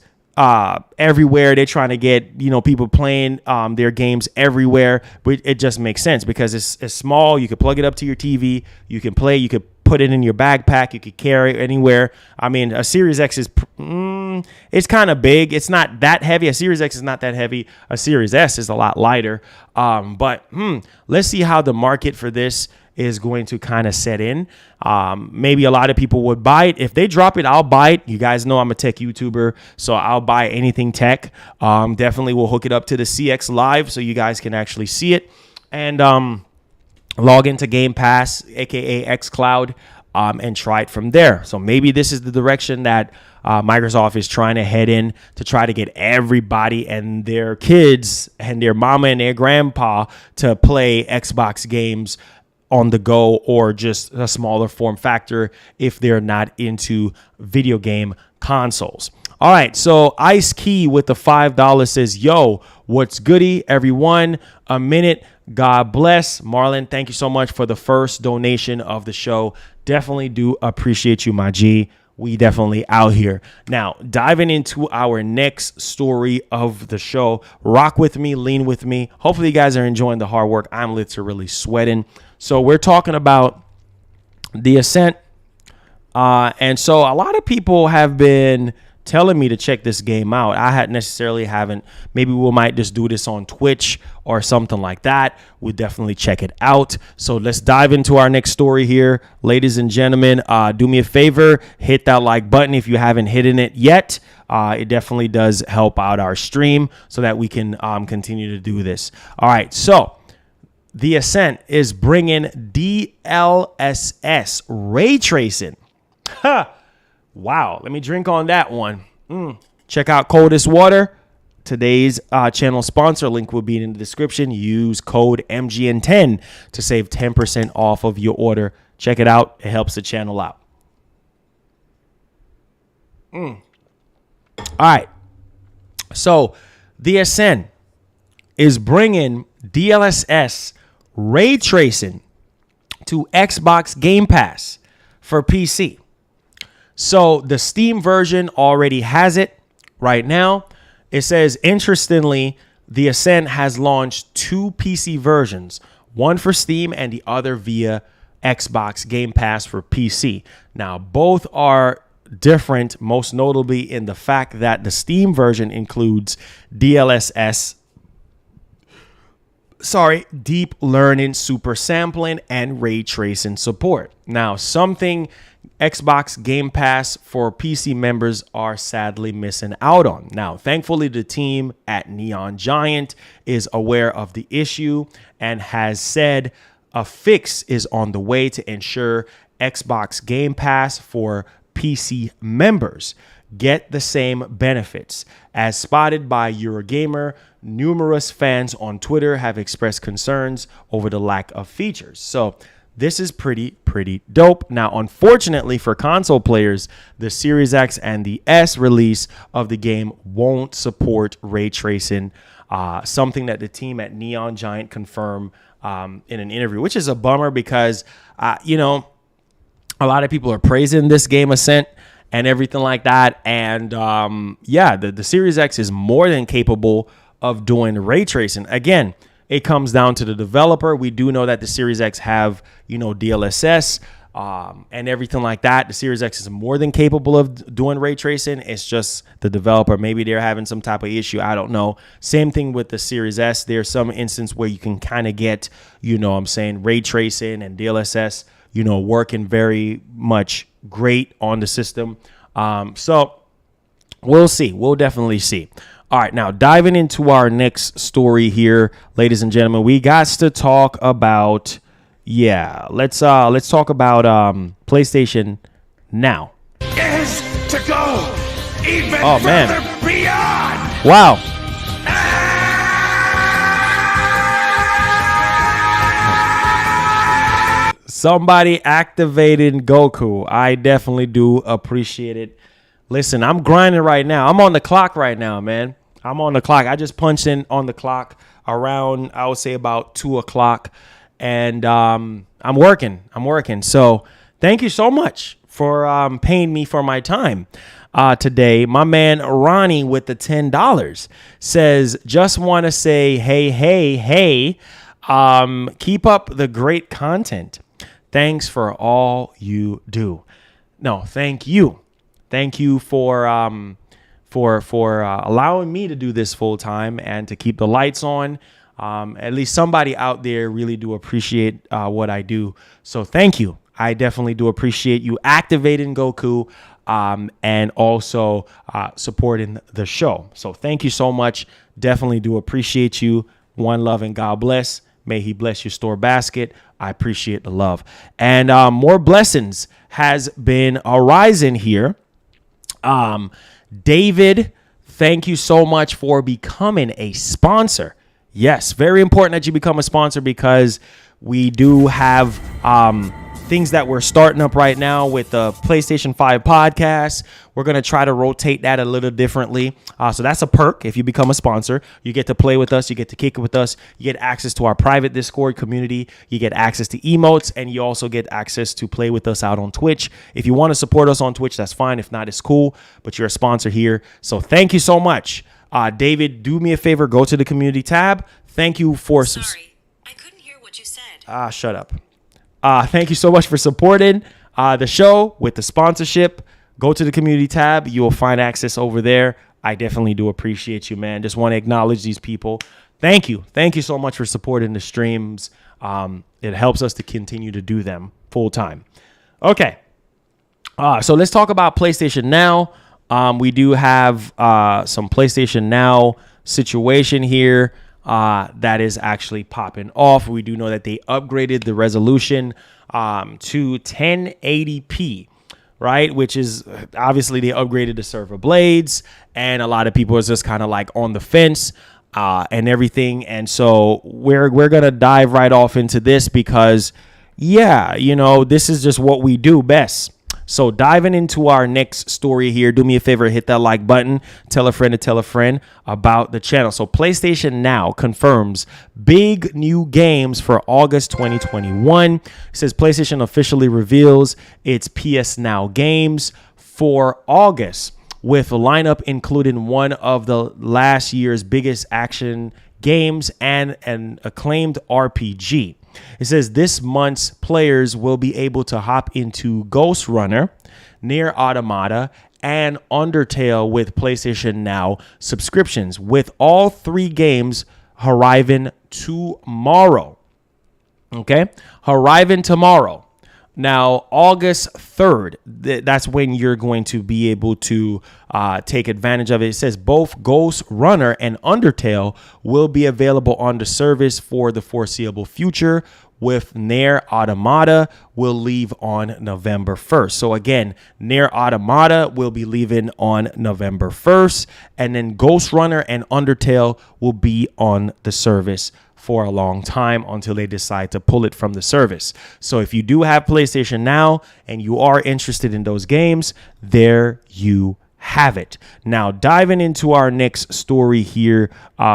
everywhere. They're trying to get, people playing their games everywhere, but it just makes sense because it's small. You could plug it up to your TV. You can play. You could put it in your backpack. You could carry it anywhere. I mean, a Series X is it's kind of big. It's not that heavy. A Series X is not that heavy. A Series S is a lot lighter. But let's see how the market for this is going to kind of set in. Maybe a lot of people would buy it. If they drop it, I'll buy it. You guys know I'm a tech YouTuber, so I'll buy anything tech. Definitely will hook it up to the CX Live so you guys can actually see it. And log into Game Pass, aka xCloud, and try it from there. So maybe this is the direction that Microsoft is trying to head in, to try to get everybody and their kids and their mama and their grandpa to play Xbox games on the go, or just a smaller form factor if they're not into video game consoles. All right, so Ice Key with the $5 says, yo, what's goody, everyone? A minute. God bless. Marlon, thank you so much for the first donation of the show. Definitely do appreciate you, my G. We definitely out here. Now, diving into our next story of the show. Rock with me, lean with me. Hopefully you guys are enjoying the hard work. I'm literally sweating. So we're talking about the Ascent. And so a lot of people have been telling me to check this game out. I haven't. Maybe we might just do this on Twitch or something like that. We'll definitely check it out. So let's dive into our next story here. Ladies and gentlemen, do me a favor. Hit that like button if you haven't hit it yet. It definitely does help out our stream so that we can continue to do this. All right, so the Ascent is bringing DLSS ray tracing. Wow. Let me drink on that one. Check out Coldest Water. Today's channel sponsor link will be in the description. Use code MGN10 to save 10% off of your order. Check it out. It helps the channel out. All right. So the Ascent is bringing DLSS ray tracing to Xbox Game Pass for PC. So the Steam version already has it right now. It says, interestingly, the Ascent has launched 2 PC versions, one for Steam and the other via Xbox Game Pass for PC. Now, both are different, most notably in the fact that the Steam version includes DLSS, deep learning, super sampling, and ray tracing support. Now, something Xbox Game Pass for PC members are sadly missing out on. Now, thankfully, the team at Neon Giant is aware of the issue and has said a fix is on the way to ensure Xbox Game Pass for PC members get the same benefits. As spotted by Eurogamer, numerous fans on Twitter have expressed concerns over the lack of features. So this is pretty dope. Now, unfortunately for console players, the Series X and the S release of the game won't support ray tracing, something that the team at Neon Giant confirmed in an interview, which is a bummer because, a lot of people are praising this game Ascent and everything like that. And the Series X is more than capable of doing ray tracing. Again, it comes down to the developer. We do know that the Series X have, DLSS and everything like that. The Series X is more than capable of doing ray tracing. It's just the developer. Maybe they're having some type of issue. I don't know. Same thing with the Series S. There's some instance where you can kind of get, ray tracing and DLSS, working very much great on the system. So we'll see. We'll definitely see. All right, now diving into our next story here, ladies and gentlemen, we got to talk about, let's talk about PlayStation Now. Is to go even further beyond. Wow. Somebody activated Goku. I definitely do appreciate it. Listen, I'm grinding right now. I'm on the clock right now, man. I'm on the clock. I just punched in on the clock around, I would say, about 2 o'clock. And I'm working. So thank you so much for paying me for my time today. My man Ronnie with the $10 says, just want to say, hey, keep up the great content. Thanks for all you do. No, thank you. Thank you for allowing me to do this full time and to keep the lights on. At least somebody out there really do appreciate what I do. So thank you. I definitely do appreciate you activating Goku and also supporting the show. So thank you so much. Definitely do appreciate you. One love and God bless. May he bless your store basket. I appreciate the love. And more blessings has been arising here. David, thank you so much for becoming a sponsor. Yes, very important that you become a sponsor because we do have things that we're starting up right now with the PlayStation 5 podcast. We're going to try to rotate that a little differently. So that's a perk. If you become a sponsor, you get to play with us. You get to kick it with us. You get access to our private Discord community. You get access to emotes, and you also get access to play with us out on Twitch. If you want to support us on Twitch, that's fine. If not, it's cool, but you're a sponsor here. So thank you so much. David, do me a favor. Go to the community tab. Thank you for... Sorry, I couldn't hear what you said. Shut up. Thank you so much for supporting the show with the sponsorship. Go to the community tab. You will find access over there. I definitely do appreciate you, man. Just want to acknowledge these people. Thank you. Thank you so much for supporting the streams. It helps us to continue to do them full time. Okay. So let's talk about PlayStation Now. We do have some PlayStation Now situation here that is actually popping off. We do know that they upgraded the resolution to 1080p, right? Which is obviously they upgraded the server blades, and a lot of people is just kind of like on the fence and everything. And so we're gonna dive right off into this because, yeah, you know, this is just what we do best. So diving into our next story here, do me a favor, hit that like button, tell a friend to tell a friend about the channel. So PlayStation Now confirms big new games for August 2021. It says PlayStation officially reveals its PS Now games for August, with a lineup including one of the last year's biggest action games and an acclaimed RPG. It says this month's players will be able to hop into Ghost Runner, Nier Automata, and Undertale with PlayStation Now subscriptions, with all 3 games arriving tomorrow. Okay, arriving tomorrow. Now, August 3rd, that's when you're going to be able to take advantage of it. It says both Ghost Runner and Undertale will be available on the service for the foreseeable future, with Nier Automata will leave on November 1st. So again, Nier Automata will be leaving on November 1st, and then Ghost Runner and Undertale will be on the service for a long time until they decide to pull it from the service. So if you do have PlayStation Now and you are interested in those games, there you have it. Now, diving into our next story here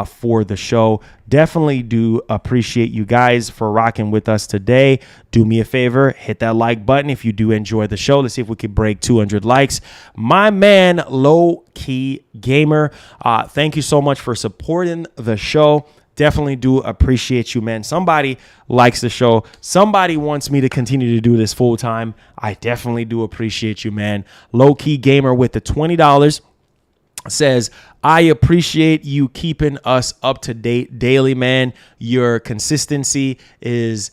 for the show, definitely do appreciate you guys for rocking with us today. Do me a favor, hit that like button if you do enjoy the show. Let's see if we can break 200 likes. My man, Low Key Gamer, thank you so much for supporting the show. Definitely do appreciate you, man. Somebody likes the show. Somebody wants me to continue to do this full time. I definitely do appreciate you, man. Low Key Gamer with the $20 says, I appreciate you keeping us up to date daily, man. Your consistency is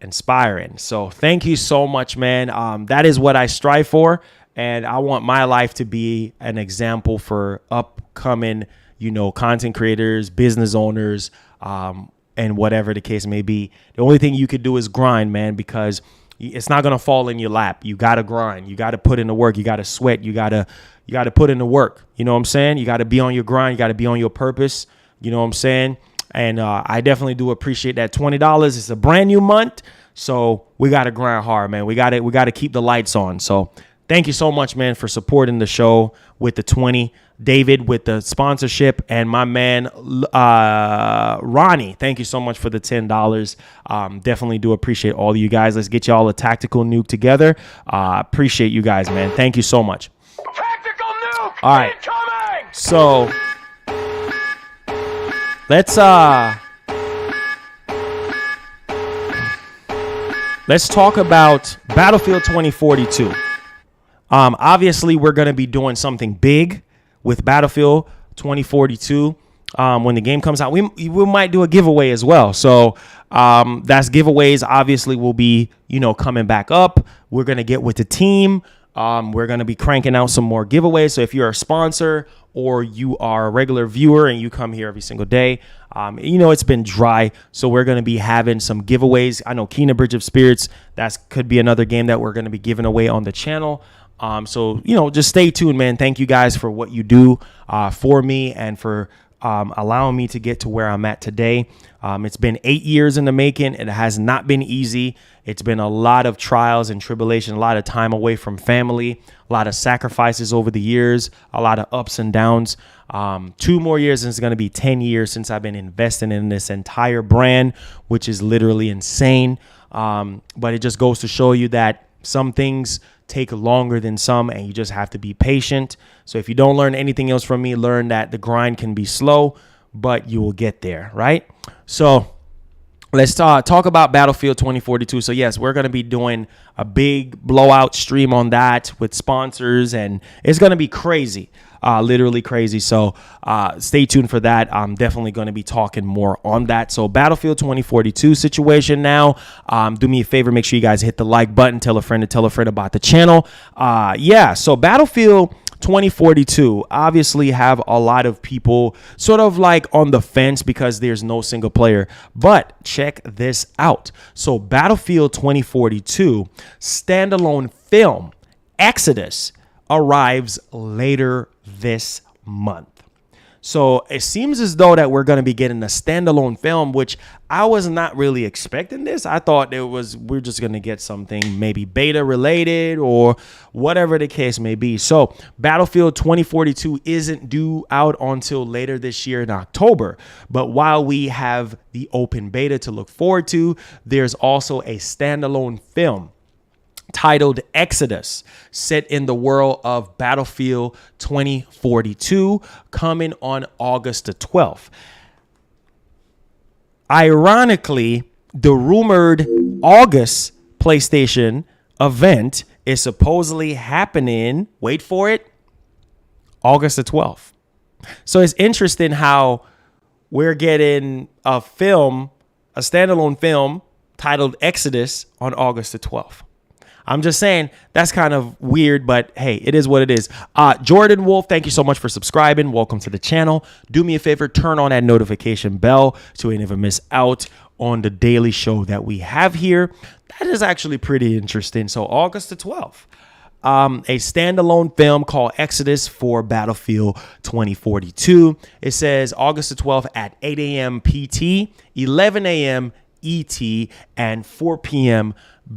inspiring. So thank you so much, man. That is what I strive for. And I want my life to be an example for upcoming, you know, content creators, business owners, and whatever the case may be. The only thing you could do is grind, man, because it's not going to fall in your lap. You got to grind. You got to put in the work. You got to sweat. You got to put in the work. You know what I'm saying? You got to be on your grind. You got to be on your purpose. You know what I'm saying? And I definitely do appreciate that $20. It's a brand new month. So we got to grind hard, man. We got to keep the lights on. So thank you so much, man, for supporting the show with the 20. David with the sponsorship, and my man Ronnie, thank you so much for the $10. Definitely do appreciate all of you guys. Let's get y'all a tactical nuke together. Appreciate you guys, man. Thank you so much. Tactical nuke! All right. Incoming! So let's talk about Battlefield 2042. Obviously, we're going to be doing something big with Battlefield 2042. When the game comes out, we might do a giveaway as well. So that's giveaways obviously will be, coming back up. We're going to get with the team. We're going to be cranking out some more giveaways. So if you're a sponsor or you are a regular viewer and you come here every single day, it's been dry. So we're going to be having some giveaways. I know Kena Bridge of Spirits, that could be another game that we're going to be giving away on the channel. So just stay tuned, man. Thank you guys for what you do for me and for allowing me to get to where I'm at today. It's been 8 years in the making. It has not been easy. It's been a lot of trials and tribulation, a lot of time away from family, a lot of sacrifices over the years, a lot of ups and downs. 2 more years and it's going to be 10 years since I've been investing in this entire brand, which is literally insane. But it just goes to show you that some things take longer than some, and you just have to be patient. So if you don't learn anything else from me, learn that the grind can be slow, but you will get there, right? So let's talk about Battlefield 2042. So yes, we're going to be doing a big blowout stream on that with sponsors, and it's going to be crazy. Literally crazy. So stay tuned for that. I'm definitely going to be talking more on that. So Battlefield 2042 situation now. Do me a favor. Make sure you guys hit the like button. Tell a friend about the channel. So Battlefield 2042 obviously have a lot of people sort of like on the fence because there's no single player. But check this out. So Battlefield 2042 standalone film Exodus arrives later this month. So it seems as though that we're going to be getting a standalone film, which I was not really expecting this. I thought we're just going to get something maybe beta related or whatever the case may be. So Battlefield 2042 isn't due out until later this year in October. But while we have the open beta to look forward to, there's also a standalone film titled Exodus, set in the world of Battlefield 2042, coming on August the 12th. Ironically, the rumored August PlayStation event is supposedly happening, wait for it, August the 12th. So it's interesting how we're getting a standalone film titled Exodus on August the 12th. I'm just saying that's kind of weird, but hey, it is what it is. Jordan Wolf, thank you so much for subscribing. Welcome to the channel. Do me a favor, turn on that notification bell so you never miss out on the daily show that we have here. That is actually pretty interesting. So August the 12th, a standalone film called Exodus for Battlefield 2042. It says August the 12th at 8 a.m. PT, 11 a.m. ET, and 4 p.m.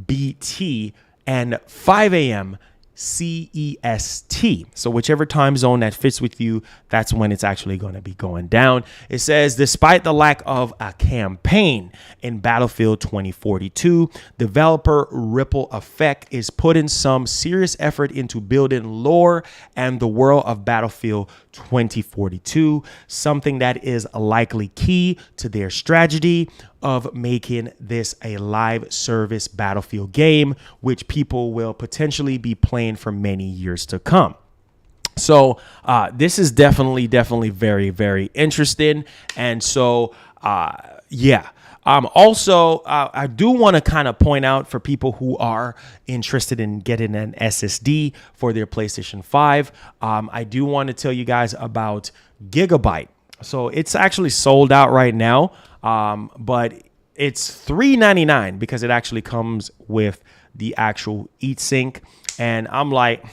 BT, and 5 a.m. CEST. So whichever time zone that fits with you, that's when it's actually going to be going down. It says, despite the lack of a campaign in Battlefield 2042, developer Ripple Effect is putting some serious effort into building lore and the world of Battlefield 2042, something that is likely key to their strategy of making this a live service Battlefield game, which people will potentially be playing for many years to come. So this is definitely very, very interesting. And so, also, I do want to kind of point out for people who are interested in getting an SSD for their PlayStation 5, I do want to tell you guys about Gigabyte. So it's actually sold out right now, but it's $399 because it actually comes with the actual heatsink. And I'm like,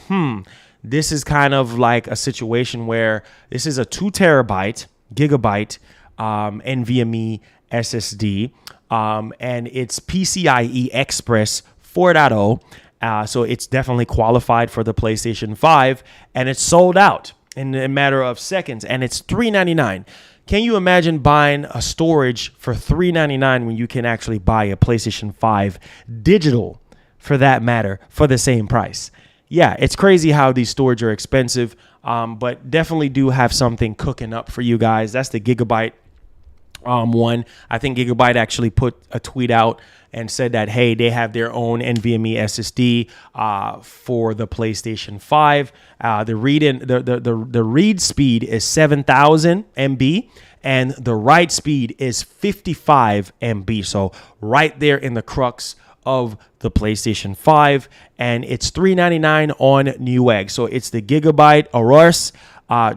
this is kind of like a situation where this is a 2 terabyte Gigabyte NVMe SSD, and it's PCIe Express 4.0. So it's definitely qualified for the PlayStation 5, and it's sold out in a matter of seconds, and it's $399. Can you imagine buying a storage for $399 when you can actually buy a PlayStation 5 digital, for that matter, for the same price? Yeah, it's crazy how these storage are expensive, but definitely do have something cooking up for you guys. That's the Gigabyte one. I think Gigabyte actually put a tweet out and said that, hey, they have their own NVMe SSD for the PlayStation 5. The read speed is 7,000 MB and the write speed is 55 MB. So right there in the crux of the PlayStation 5, and it's $399 on Newegg. So it's the Gigabyte Aorus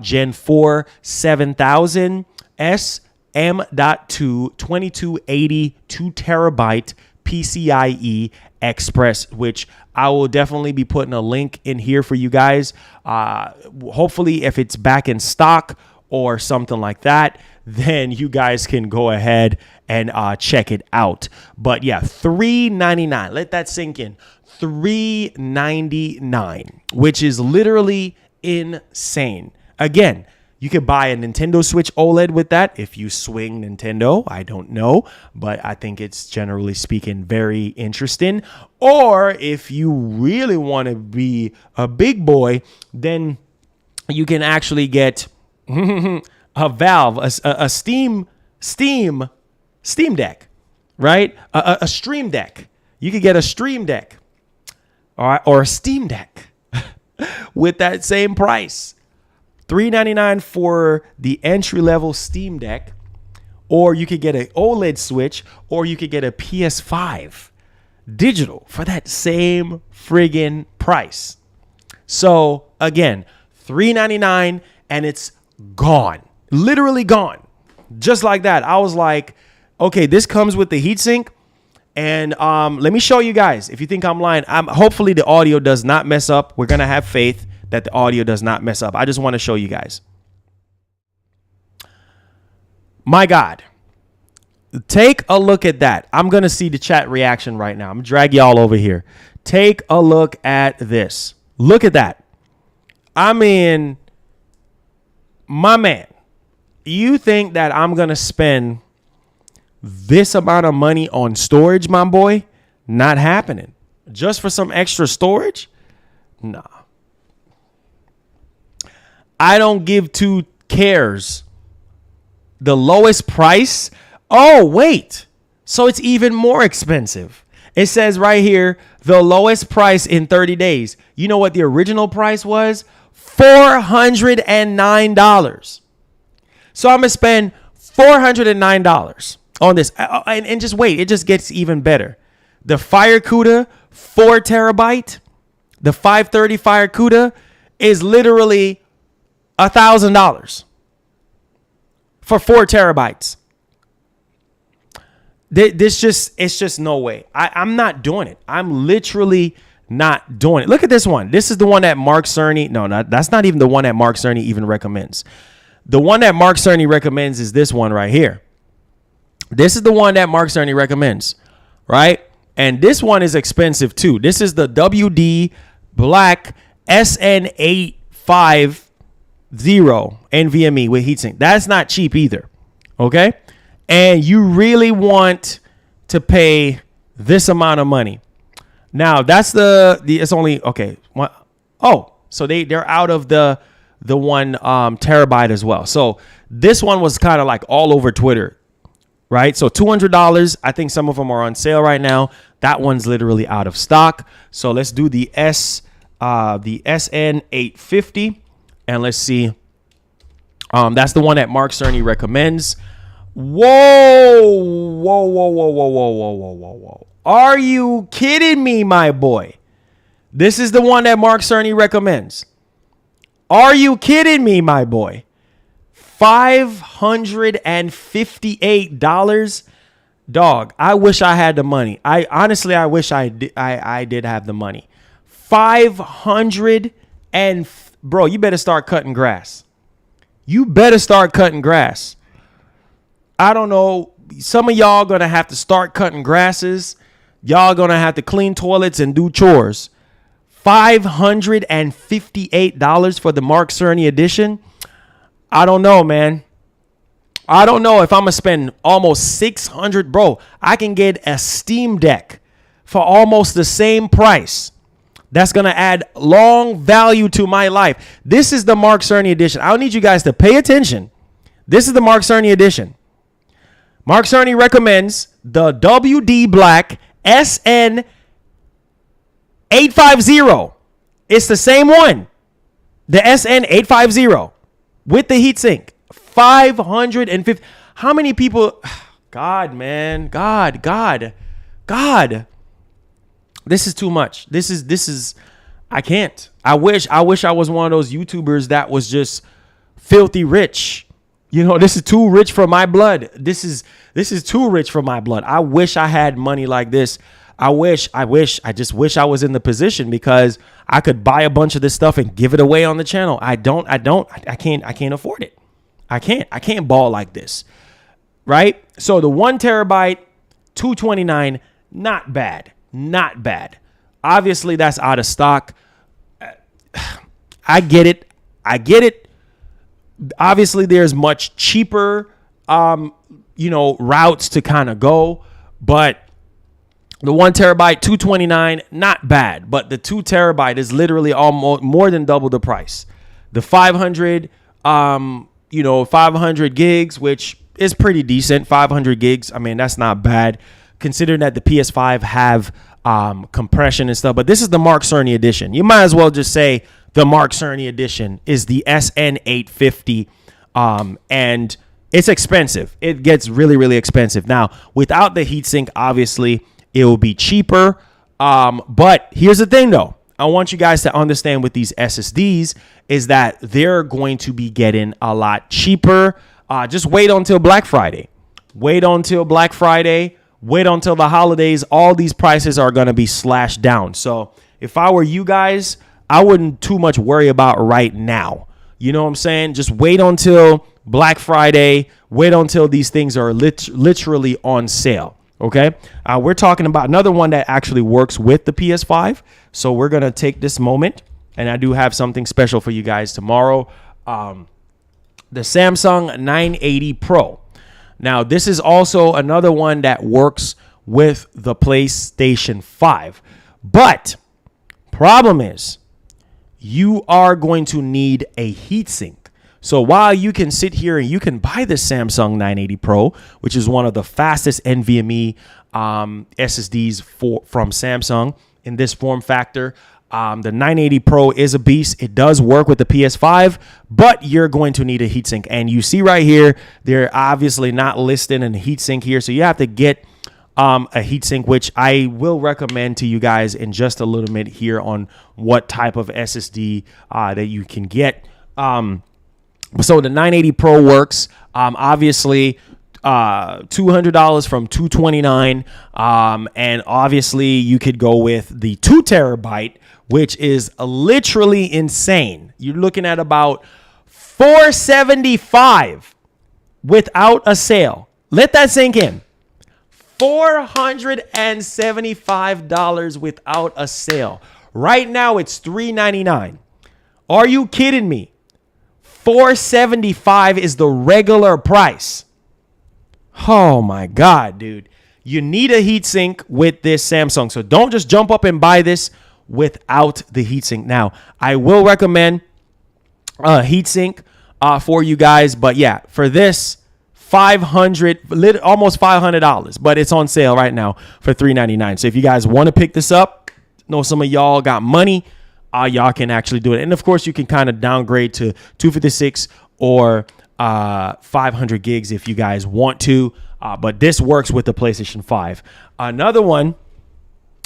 Gen 4 7000S M.2 2280 2 terabyte PCIe Express, which I will definitely be putting a link in here for you guys. Hopefully, if it's back in stock or something like that, then you guys can go ahead and check it out. But yeah, $399. Let that sink in. $399, which is literally insane. Again, you could buy a Nintendo Switch OLED with that if you swing Nintendo. I don't know, but I think it's generally speaking very interesting. Or if you really want to be a big boy, then you can actually get a Valve, a Steam Deck, right? A Stream Deck. You could get a Stream Deck, all right, or a Steam Deck with that same price. $399 for the entry-level Steam Deck, or you could get an OLED Switch, or you could get a PS5 digital for that same friggin' price. So again, $399 and it's gone, literally gone, just like that. I was like, okay, this comes with the heatsink, and let me show you guys. If you think I'm lying, hopefully the audio does not mess up. We're gonna have faith that the audio does not mess up. I just want to show you guys. My God. Take a look at that. I'm going to see the chat reaction right now. I'm going to drag y'all over here. Take a look at this. Look at that. I mean, my man, you think that I'm going to spend this amount of money on storage, my boy? Not happening. Just for some extra storage? Nah. I don't give two cares. The lowest price. Oh, wait. So it's even more expensive. It says right here, the lowest price in 30 days. You know what the original price was? $409. So I'm going to spend $409 on this. And just wait. It just gets even better. The Fire CUDA 4 terabyte, the 530 Fire CUDA is literally $1,000 for 4 terabytes. It's just no way. I'm not doing it. I'm literally not doing it. Look at this one. This is the one that Mark Cerny. No, that's not even the one that Mark Cerny even recommends. The one that Mark Cerny recommends is this one right here. This is the one that Mark Cerny recommends, right? And this one is expensive too. This is the WD Black SN850 NVMe with heatsink. That's not cheap either. Okay. And you really want to pay this amount of money. Now that's it's only, okay. Oh, so they're out of the 1 terabyte as well. So this one was kind of like all over Twitter, right? So $200. I think some of them are on sale right now. That one's literally out of stock. So let's do the SN850. And let's see. That's the one that Mark Cerny recommends. Whoa. Are you kidding me, my boy? This is the one that Mark Cerny recommends. Are you kidding me, my boy? $558. Dog, I wish I had the money. I wish I did have the money. 500 and bro, you better start cutting grass. You better start cutting grass. I don't know. Some of y'all gonna have to start cutting grasses. Y'all gonna have to clean toilets and do chores. $558 for the Mark Cerny edition. I don't know, man. I don't know if I'm gonna spend almost $600, bro. I can get a Steam Deck for almost the same price. That's gonna add long value to my life. This is the Mark Cerny edition. I need you guys to pay attention. This is the Mark Cerny edition. Mark Cerny recommends the WD Black SN 850. It's the same one. The SN 850 with the heatsink. 550. How many people? God, man. God. This is too much. This is I can't. I wish I was one of those YouTubers that was just filthy rich. You know, this is too rich for my blood. This is too rich for my blood. I wish I had money like this. I just wish I was in the position because I could buy a bunch of this stuff and give it away on the channel. I can't afford it. I can't ball like this. Right? So the 1 terabyte, $229, not bad. Not bad. Obviously that's out of stock. I get it. Obviously there's much cheaper routes to kind of go, but the 1 terabyte, $229, not bad. But the 2 terabyte is literally almost more than double the price. The 500 gigs, which is pretty decent. 500 gigs. I mean, that's not bad considering that the PS5 have compression and stuff. But this is the Mark Cerny edition. You might as well just say the Mark Cerny edition is the SN850. And it's expensive. It gets really, really expensive. Now, without the heatsink, obviously, it will be cheaper. But here's the thing, though. I want you guys to understand with these SSDs is that they're going to be getting a lot cheaper. Just wait until Black Friday. Wait until the holidays. All these prices are going to be slashed down. So if I were you guys, I wouldn't too much worry about right now. You know what I'm saying? Just wait until Black Friday. Wait until these things are literally on sale. Okay, we're talking about another one that actually works with the PS5. So we're going to take this moment, and I do have something special for you guys tomorrow. The Samsung 980 Pro. Now, this is also another one that works with the PlayStation 5. But problem is, you are going to need a heatsink. So while you can sit here and you can buy the Samsung 980 Pro, which is one of the fastest NVMe SSDs from Samsung in this form factor, the 980 Pro is a beast. It does work with the PS5, but you're going to need a heatsink. And you see right here, they're obviously not listing a heatsink here. So you have to get a heatsink, which I will recommend to you guys in just a little bit here on what type of SSD that you can get. So the 980 Pro works. Obviously, $200 from $229. And obviously, you could go with the 2 terabyte, which is literally insane. You're looking at about $475 without a sale. Let that sink in. $475 without a sale. Right now, it's $399. Are you kidding me? $475 is the regular price. Oh my God, dude. You need a heatsink with this Samsung. So don't just jump up and buy this without the heatsink. Now, I will recommend a heatsink for you guys. But yeah, for this, almost $500. But it's on sale right now for $399. So if you guys want to pick this up, know some of y'all got money, y'all can actually do it. And of course, you can kind of downgrade to 256 or 500 gigs if you guys want to. But this works with the PlayStation 5. Another one,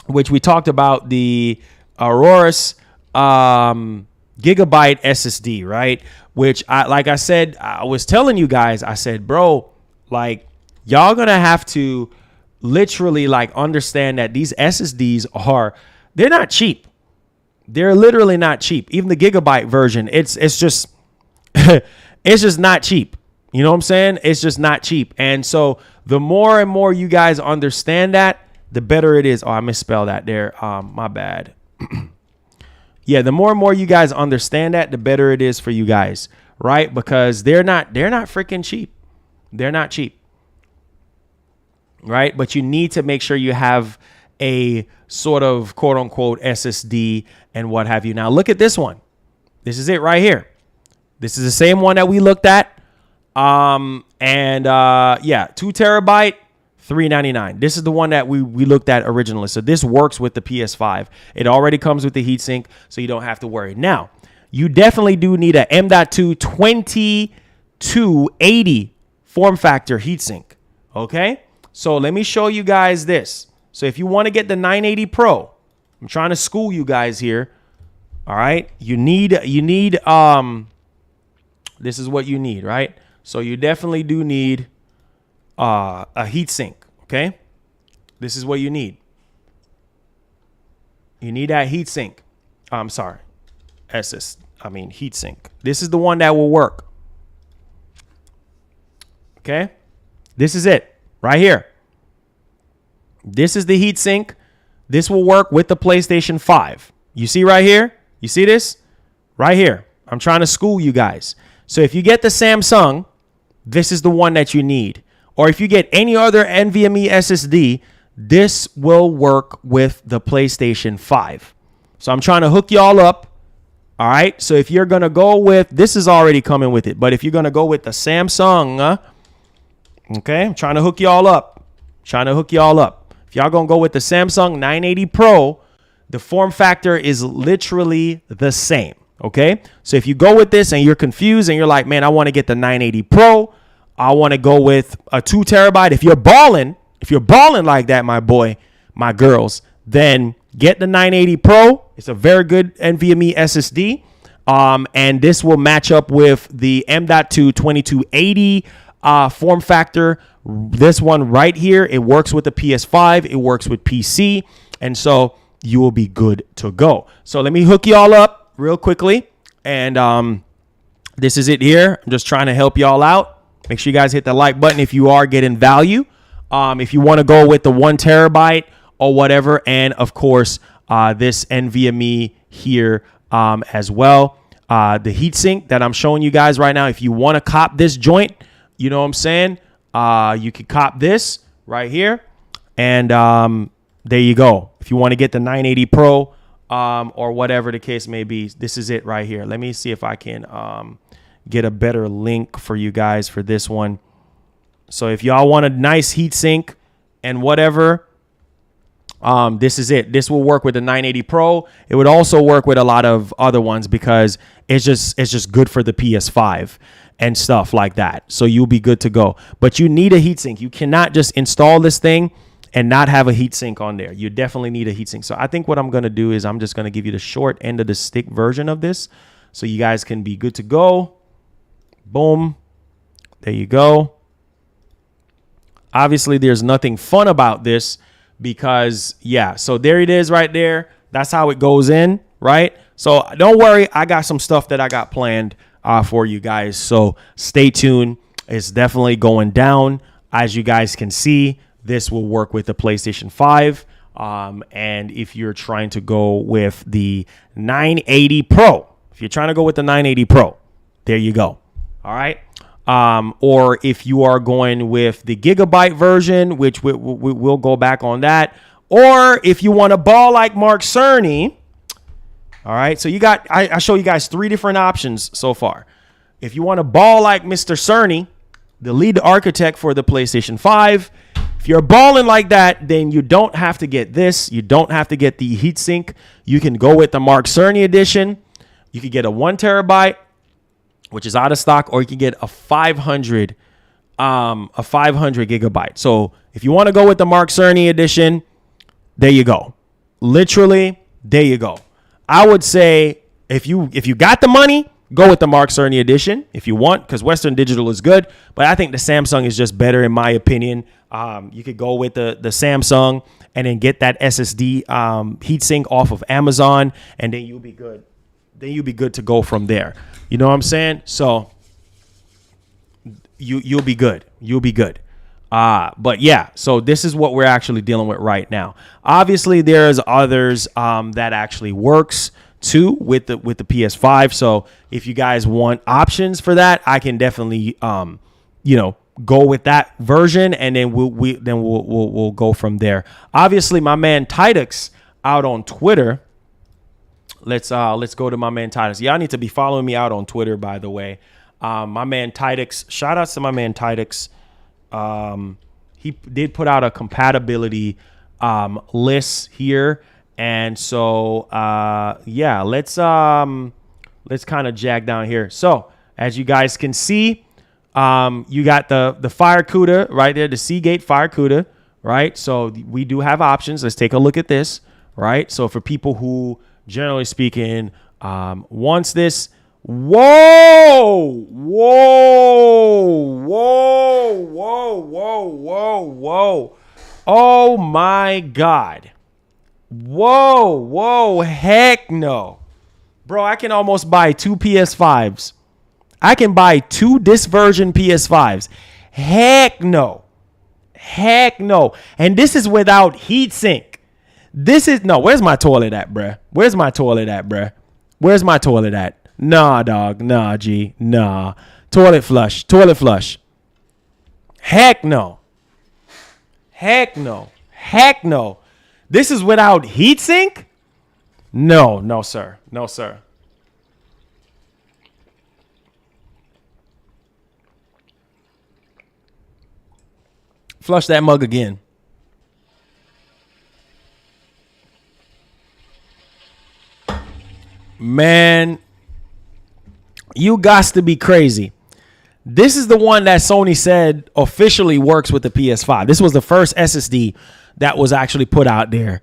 which we talked about, the Aorus gigabyte SSD, right? Which, I said, I was telling you guys, I said, bro, like, y'all gonna have to literally like understand that these SSDs they're not cheap. They're literally not cheap. Even the gigabyte version, it's just it's just not cheap. You know what I'm saying? It's just not cheap. And so the more and more you guys understand that, the better it is. Oh, I misspelled that there. My bad. Yeah, the more and more you guys understand that, the better it is for you guys, right? Because they're not freaking cheap. They're not cheap. Right? But you need to make sure you have a sort of quote unquote SSD and what have you. Now look at this one. This is it right here. This is the same one that we looked at. Yeah, 2 terabyte, $399. This is the one that we looked at originally. So this works with the PS5. It already comes with the heatsink, so you don't have to worry. Now, you definitely do need a M.2 2280 form factor heatsink. Okay? So let me show you guys this. So if you want to get the 980 Pro, I'm trying to school you guys here. All right? You need this is what you need, right? So you definitely do need a heatsink, okay? This is what you need. You need that heatsink. I'm sorry. Heatsink. This is the one that will work. Okay? This is it right here. This is the heatsink. This will work with the PlayStation 5. You see right here? You see this? Right here. I'm trying to school you guys. So if you get the Samsung, this is the one that you need. Or if you get any other NVMe SSD, this will work with the PlayStation 5. So I'm trying to hook y'all up. All right. So if you're going to go with, this is already coming with it. But if you're going to go with the Samsung, okay, I'm trying to hook y'all up. If y'all going to go with the Samsung 980 Pro, the form factor is literally the same. Okay. So if you go with this and you're confused and you're like, man, I want to get the 980 Pro. I want to go with a 2 terabyte. If you're balling like that, my boy, my girls, then get the 980 Pro. It's a very good NVMe SSD. And this will match up with the M.2 2280 form factor. This one right here, it works with the PS5. It works with PC. And so you will be good to go. So let me hook y'all up real quickly. And this is it here. I'm just trying to help y'all out. Make sure you guys hit the like button if you are getting value. If you want to go with the 1 terabyte or whatever. And of course, this NVMe here as well. The heatsink that I'm showing you guys right now. If you want to cop this joint, you know what I'm saying? You could cop this right here. And there you go. If you want to get the 980 Pro or whatever the case may be, this is it right here. Let me see if I can get a better link for you guys for this one. So if y'all want a nice heatsink and whatever, this is it. This will work with the 980 Pro. It would also work with a lot of other ones because it's just good for the PS5 and stuff like that. So you'll be good to go. But you need a heatsink. You cannot just install this thing and not have a heatsink on there. You definitely need a heatsink. So I think what I'm going to do is I'm just going to give you the short end of the stick version of this so you guys can be good to go. Boom. There you go. Obviously, there's nothing fun about this because, yeah, so there it is right there. That's how it goes in, right? So don't worry. I got some stuff that I got planned for you guys. So stay tuned. It's definitely going down. As you guys can see, this will work with the PlayStation 5. And if you're trying to go with the 980 Pro, there you go. All right. Or if you are going with the gigabyte version, which we'll go back on that. Or if you want to ball like Mark Cerny. All right. So you got, I show you guys 3 different options so far. If you want to ball like Mr. Cerny, the lead architect for the PlayStation 5, if you're balling like that, then you don't have to get this. You don't have to get the heatsink. You can go with the Mark Cerny edition. You could get a 1 terabyte, which is out of stock, or you can get a 500 gigabyte. So if you want to go with the Mark Cerny edition, there you go. Literally, there you go. I would say if you got the money, go with the Mark Cerny edition if you want, because Western Digital is good. But I think the Samsung is just better in my opinion. You could go with the Samsung and then get that SSD heatsink off of Amazon, and then you'll be good. Then you'll be good to go from there. You know what I'm saying? So you'll be good. You'll be good. But yeah, so this is what we're actually dealing with right now. Obviously, there's others that actually works too with the PS5. So if you guys want options for that, I can definitely go with that version, and then we'll go from there. Obviously, my man Tidux out on Twitter. Let's go to my man Tidux. Y'all need to be following me out on Twitter, by the way. My man Tidux. Shout out to my man Tidux. He did put out a compatibility list here, and so yeah, let's kind of jag down here. So as you guys can see, you got the Fire CUDA right there, the Seagate Fire CUDA, right? So we do have options. Let's take a look at this, right? So for people who, generally speaking, wants this. Whoa! Oh my God. Whoa, heck no. Bro, I can almost buy 2 PS5s. I can buy 2 this version PS5s. Heck no. And this is without heatsink. Where's my toilet at, bruh? Where's my toilet at? Nah, dog. Nah, G. Nah. Toilet flush. Heck no. This is without heatsink? No, sir. Flush that mug again. Man, you got to be crazy. This is the one that Sony said officially works with the PS5. This was the first SSD that was actually put out there.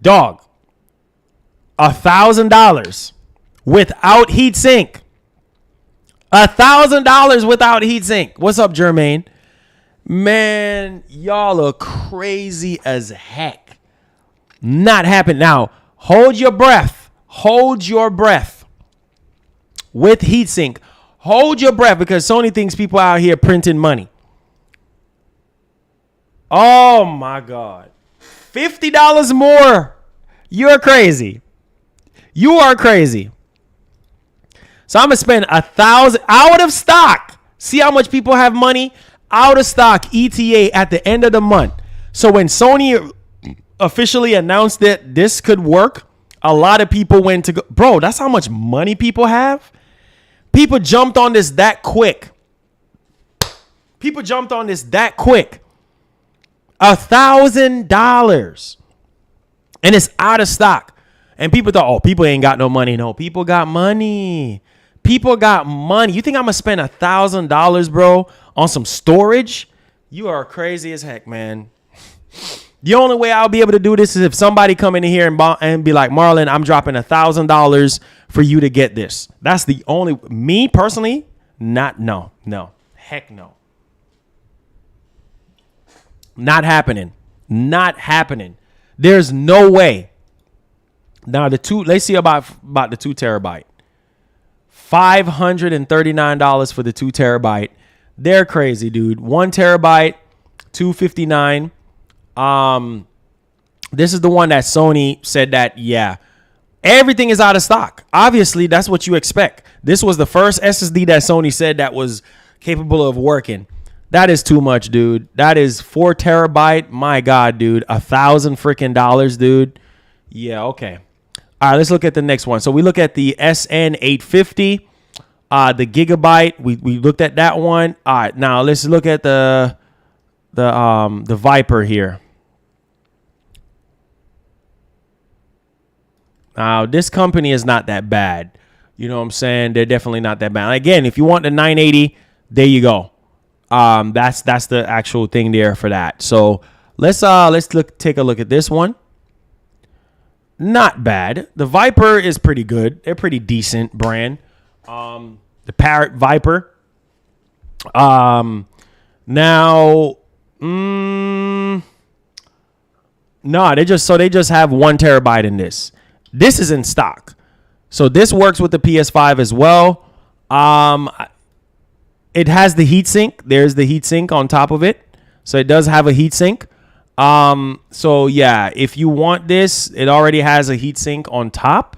Dog, $1,000 without heatsink. $1,000 without heatsink. What's up, Jermaine? Man, y'all are crazy as heck. Not happening. Now, hold your breath. With heatsink. Hold your breath, because Sony thinks people out here printing money. Oh my God. $50 more. You're crazy. You are crazy. So I'm going to spend $1,000 out of stock. See how much people have money? Out of stock ETA at the end of the month. So when Sony officially announced that this could work, a lot of people went to go. Bro, that's how much money people have. People jumped on this that quick. $1,000. And it's out of stock. And people thought, oh, people ain't got no money. No, people got money. You think I'm going to spend $1,000, bro, on some storage? You are crazy as heck, man. The only way I'll be able to do this is if somebody come in here and be like, Marlon, I'm dropping $1,000 for you to get this. That's the only, me personally, no. Heck no. Not happening. There's no way. Now let's see about the 2 terabyte. $539 for the 2 terabyte. They're crazy, dude. 1 terabyte, $259. This is the one that Sony said that, yeah, everything is out of stock. Obviously, that's what you expect. This was the first SSD that Sony said that was capable of working. That is too much, dude. That is 4 terabyte. My God, dude. $1,000 freaking dollars, dude. Yeah, okay. All right, let's look at the next one. So we look at the SN850, the gigabyte. We looked at that one. All right, now let's look at the Viper here. Now, this company is not that bad. You know what I'm saying? They're definitely not that bad. Again, if you want the 980, there you go. That's the actual thing there for that. So let's take a look at this one. Not bad. The Viper is pretty good. They're pretty decent brand. The Parrot Viper. Now, no, they just have 1 terabyte in this. This is in stock. So this works with the PS5 as well. it has the heatsink. There's the heatsink on top of it. So it does have a heatsink. So yeah, if you want this, it already has a heatsink on top,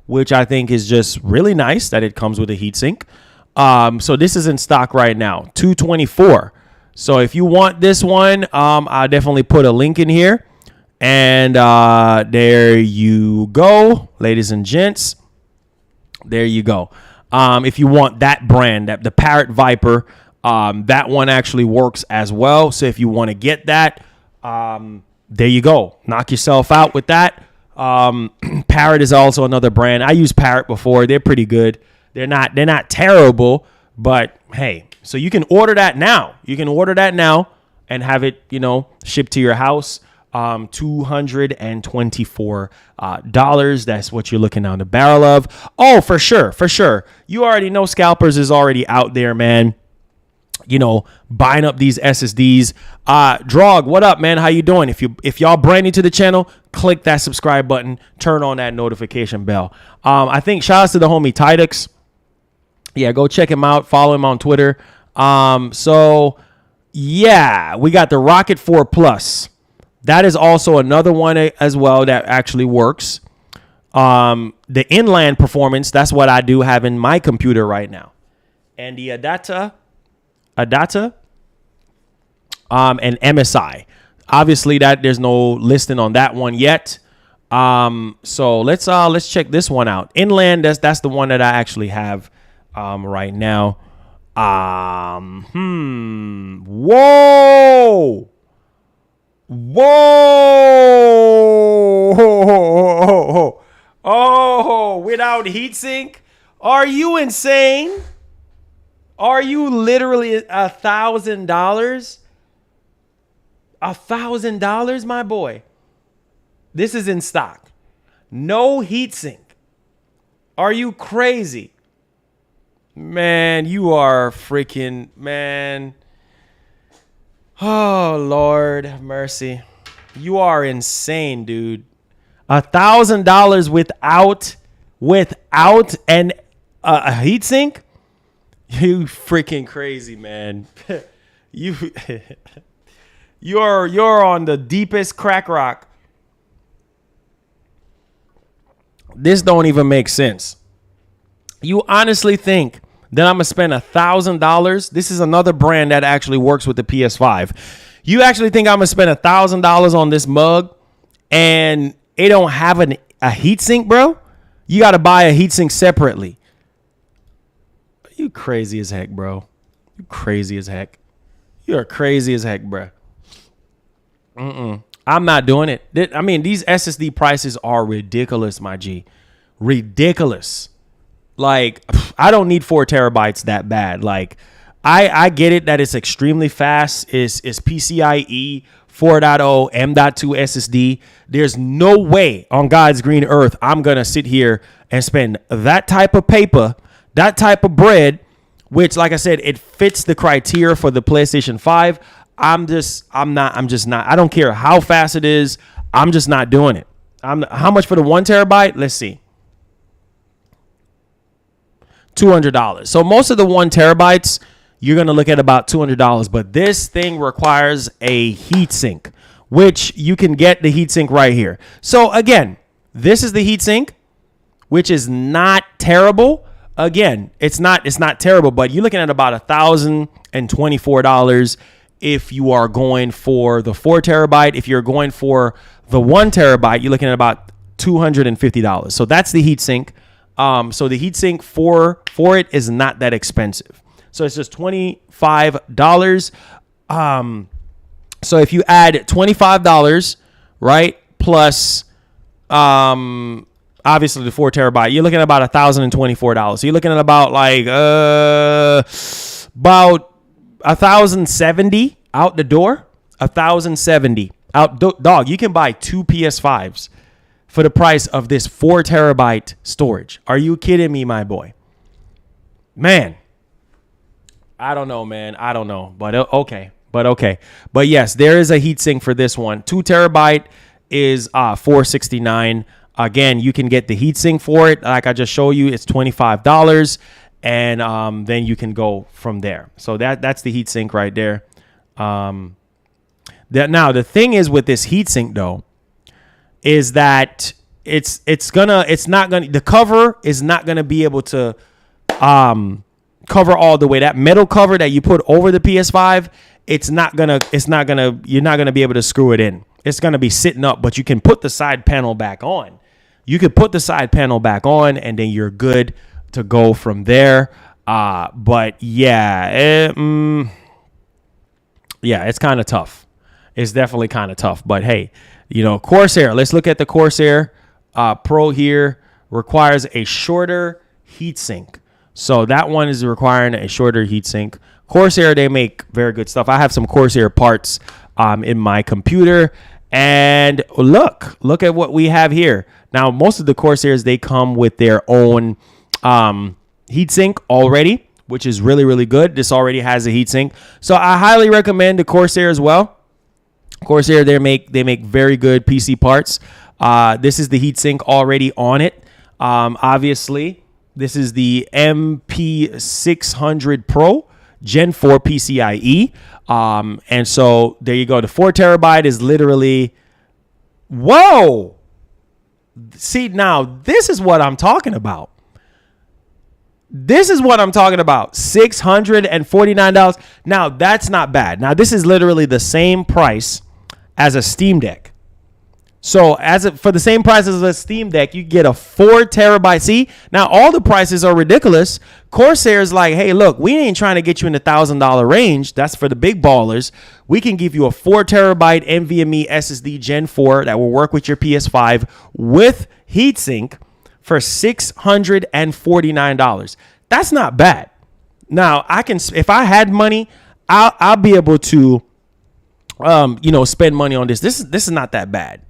which I think is just really nice that it comes with a heatsink. So this is in stock right now, $224. So if you want this one, I'll definitely put a link in here. And there you go, ladies and gents. There you go. If you want that brand, the Parrot Viper, that one actually works as well. So if you want to get that, there you go. Knock yourself out with that. Parrot is also another brand. I used Parrot before. They're pretty good. They're not terrible, but hey, so you can order that now. You can order that now and have it, shipped to your house. $224. That's what you're looking down the barrel of. Oh, for sure. You already know Scalpers is already out there, man. Buying up these SSDs. Drog, what up, man? How you doing? If y'all brand new to the channel, click that subscribe button. Turn on that notification bell. I think shout outs to the homie Tidux. Yeah, go check him out. Follow him on Twitter. So yeah, we got the Rocket 4 Plus. That is also another one as well that actually works. The inland performance, that's what I do have in my computer right now. And the Adata, and MSI. Obviously, that there's no listing on that one yet. So let's check this one out. Inland, that's the one that I actually have right now. Whoa! Oh, without heatsink? Are you insane? Are you literally $1,000? $1,000, my boy. This is in stock. No heatsink. Are you crazy? Man, you are freaking, man. Oh, Lord have mercy. You are insane, dude. $1,000 without a heatsink? You freaking crazy, man. You're on the deepest crack rock. This don't even make sense. You honestly think that I'm going to spend $1,000? This is another brand that actually works with the PS5. You actually think I'm going to spend $1,000 on this mug and it don't have a heatsink, bro? You got to buy a heatsink separately. You crazy as heck, bro. You crazy as heck. You're crazy as heck, bro. I'm not doing it. I mean, these SSD prices are ridiculous, my G. Ridiculous. Like, I don't need 4 terabytes that bad. Like, I get it that it's extremely fast. It's PCIe 4.0 M.2 SSD. There's no way on God's green earth I'm going to sit here and spend that type of paper, that type of bread, which, like I said, it fits the criteria for the PlayStation 5. I'm just not. I don't care how fast it is. I'm just not doing it. How much for the 1 terabyte? Let's see. $200. So most of the 1 terabytes, you're going to look at about $200. But this thing requires a heatsink, which you can get the heatsink right here. So again, this is the heatsink, which is not terrible. Again, it's not terrible, but you're looking at about $1,024 if you are going for the 4 terabyte. If you're going for the 1 terabyte, you're looking at about $250. So that's the heatsink. So the heatsink for it is not that expensive. So it's just $25. So if you add $25, right, plus obviously the 4 terabyte, you're looking at about $1,024. So you're looking at about about $1,070 out the door. $1,070 out. Dog, you can buy 2 PS5s for the price of this 4 terabyte storage. Are you kidding me, my boy? Man, I don't know, man. I don't know, but okay. But yes, there is a heatsink for this one. 2 terabyte is $469. Again, you can get the heatsink for it. Like I just showed you, it's $25. and then you can go from there. So that's the heatsink right there. Now the thing is with this heatsink though, is that the cover is not gonna be able to cover all the way. That metal cover that you put over the PS5, you're not gonna be able to screw it in. It's gonna be sitting up, but you can put the side panel back on. You could put the side panel back on, and then you're good to go from there. But yeah, it's kind of tough. It's definitely kind of tough. But hey, Corsair. Let's look at the Corsair Pro here. Requires a shorter heatsink. So that one is requiring a shorter heatsink. Corsair, they make very good stuff. I have some Corsair parts in my computer. And look at what we have here. Now, most of the Corsairs, they come with their own heatsink already, which is really, really good. This already has a heatsink. So I highly recommend the Corsair as well. Corsair, they make very good PC parts. This is the heatsink already on it. Obviously, this is the MP600 Pro Gen 4 PCIe. And so there you go. The 4 terabyte is literally, whoa. See, now this is what I'm talking about. $649. Now that's not bad. Now this is literally the same price as a Steam Deck. So for the same price as a Steam Deck, you get a 4 terabyte. See, now all the prices are ridiculous. Corsair's like, hey, look, we ain't trying to get you in the $1,000 range. That's for the big ballers. We can give you a 4 terabyte NVMe SSD Gen 4 that will work with your PS5 with heatsink for $649. That's not bad. Now if I had money, I'll be able to, spend money on this. This is not that bad.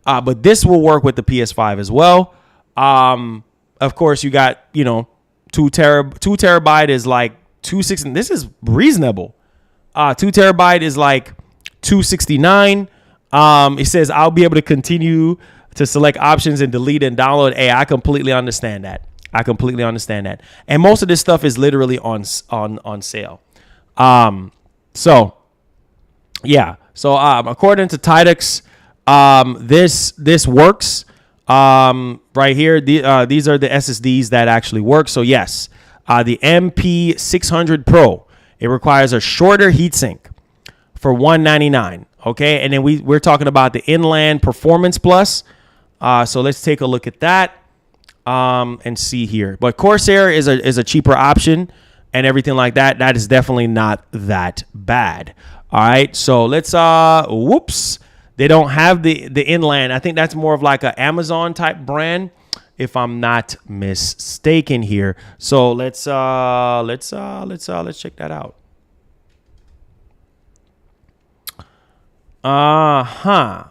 But this will work with the PS5 as well. Of course, you got, 2 terabyte is like $260. This is reasonable. 2 terabyte is like $269. It says I'll be able to continue to select options and delete and download. Hey, I completely understand that. And most of this stuff is literally on sale. So yeah. So according to Tidux, this works right here. These are the SSDs that actually work. So yes, the MP600 Pro, it requires a shorter heatsink for $199. Okay, and then we're talking about the Inland Performance Plus. So let's take a look at that and see here. But Corsair is a cheaper option and everything like that. That is definitely not that bad. All right, so let's whoops. They don't have the Inland. I think that's more of like an Amazon type brand, if I'm not mistaken here. So let's check that out.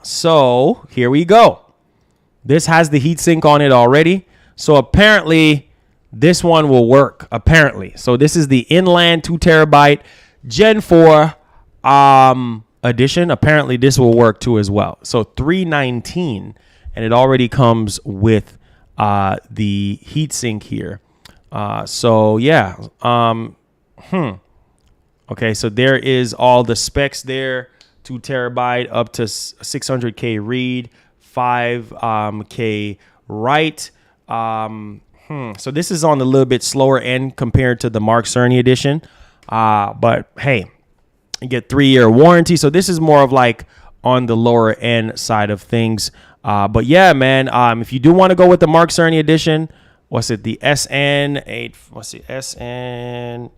So here we go. This has the heatsink on it already. So apparently this one will work. Apparently. So this is the Inland 2 terabyte Gen 4 edition. Apparently this will work too as well. So $319, and it already comes with the heatsink here. So yeah. Okay, so there is all the specs there. 2 terabyte up to 600K read, 5K write. So this is on the little bit slower end compared to the Mark Cerny edition. But hey, you get 3-year warranty. So this is more of like on the lower end side of things. But yeah, man, if you do want to go with the Mark Cerny edition, what's it? The SN8,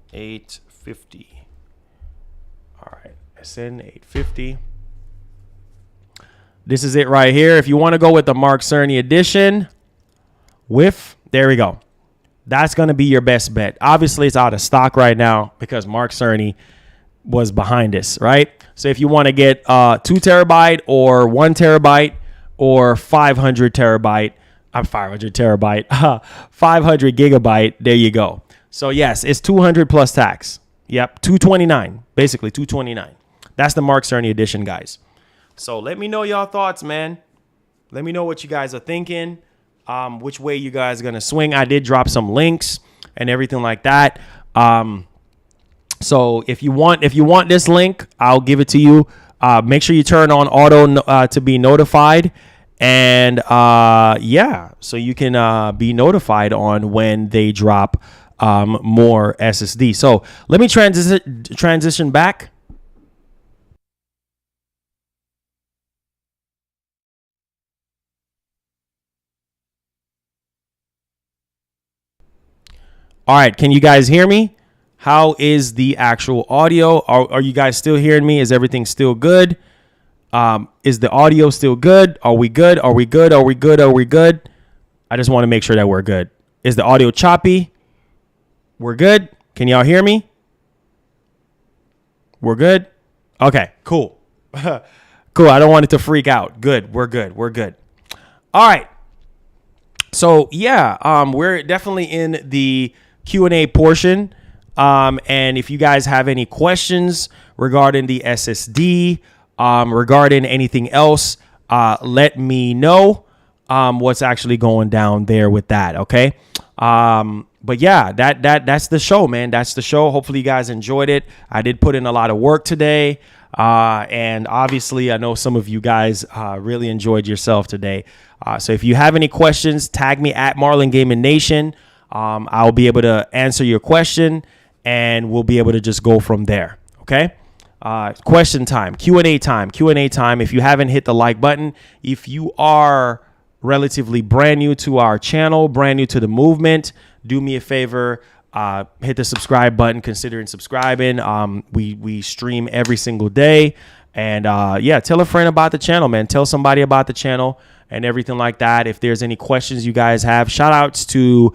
SN850. All right, SN850. This is it right here. If you want to go with the Mark Cerny edition there we go. That's going to be your best bet. Obviously, it's out of stock right now because Mark Cerny was behind this, right? So if you want to get 2 terabyte or 1 terabyte or 500 gigabyte, 500 gigabyte, there you go. So yes, it's 200 plus tax. Yep, 229, basically 229. That's the Mark Cerny edition, guys. So let me know y'all thoughts, man. Let me know what you guys are thinking. which way you guys are going to swing. I did drop some links and everything like that. So if you want this link, I'll give it to you. Make sure you turn on auto to be notified. And yeah, so you can be notified on when they drop more SSD. So let me transition back. All right, can you guys hear me? How is the actual audio? Are you guys still hearing me? Is everything still good? Is the audio still good? Are we good? Are we good? Are we good? Are we good? I just want to make sure that we're good. Is the audio choppy? We're good. Can y'all hear me? We're good. Okay, cool. Cool. I don't want it to freak out. Good. We're good. We're good. All right. So yeah, we're definitely in the Q&A portion. And if you guys have any questions regarding the SSD, regarding anything else, let me know what's actually going down there with that. Okay. But yeah, that's the show, man. That's the show. Hopefully you guys enjoyed it. I did put in a lot of work today. And obviously I know some of you guys really enjoyed yourself today. So if you have any questions, tag me at Marlon Gaming Nation. I'll be able to answer your question and we'll be able to just go from there. Okay. Question time, Q&A time. If you haven't hit the like button, if you are relatively brand new to our channel, brand new to the movement, do me a favor, hit the subscribe button, considering subscribing. We stream every single day. And yeah, tell a friend about the channel, man. Tell somebody about the channel and everything like that. If there's any questions you guys have, shout outs to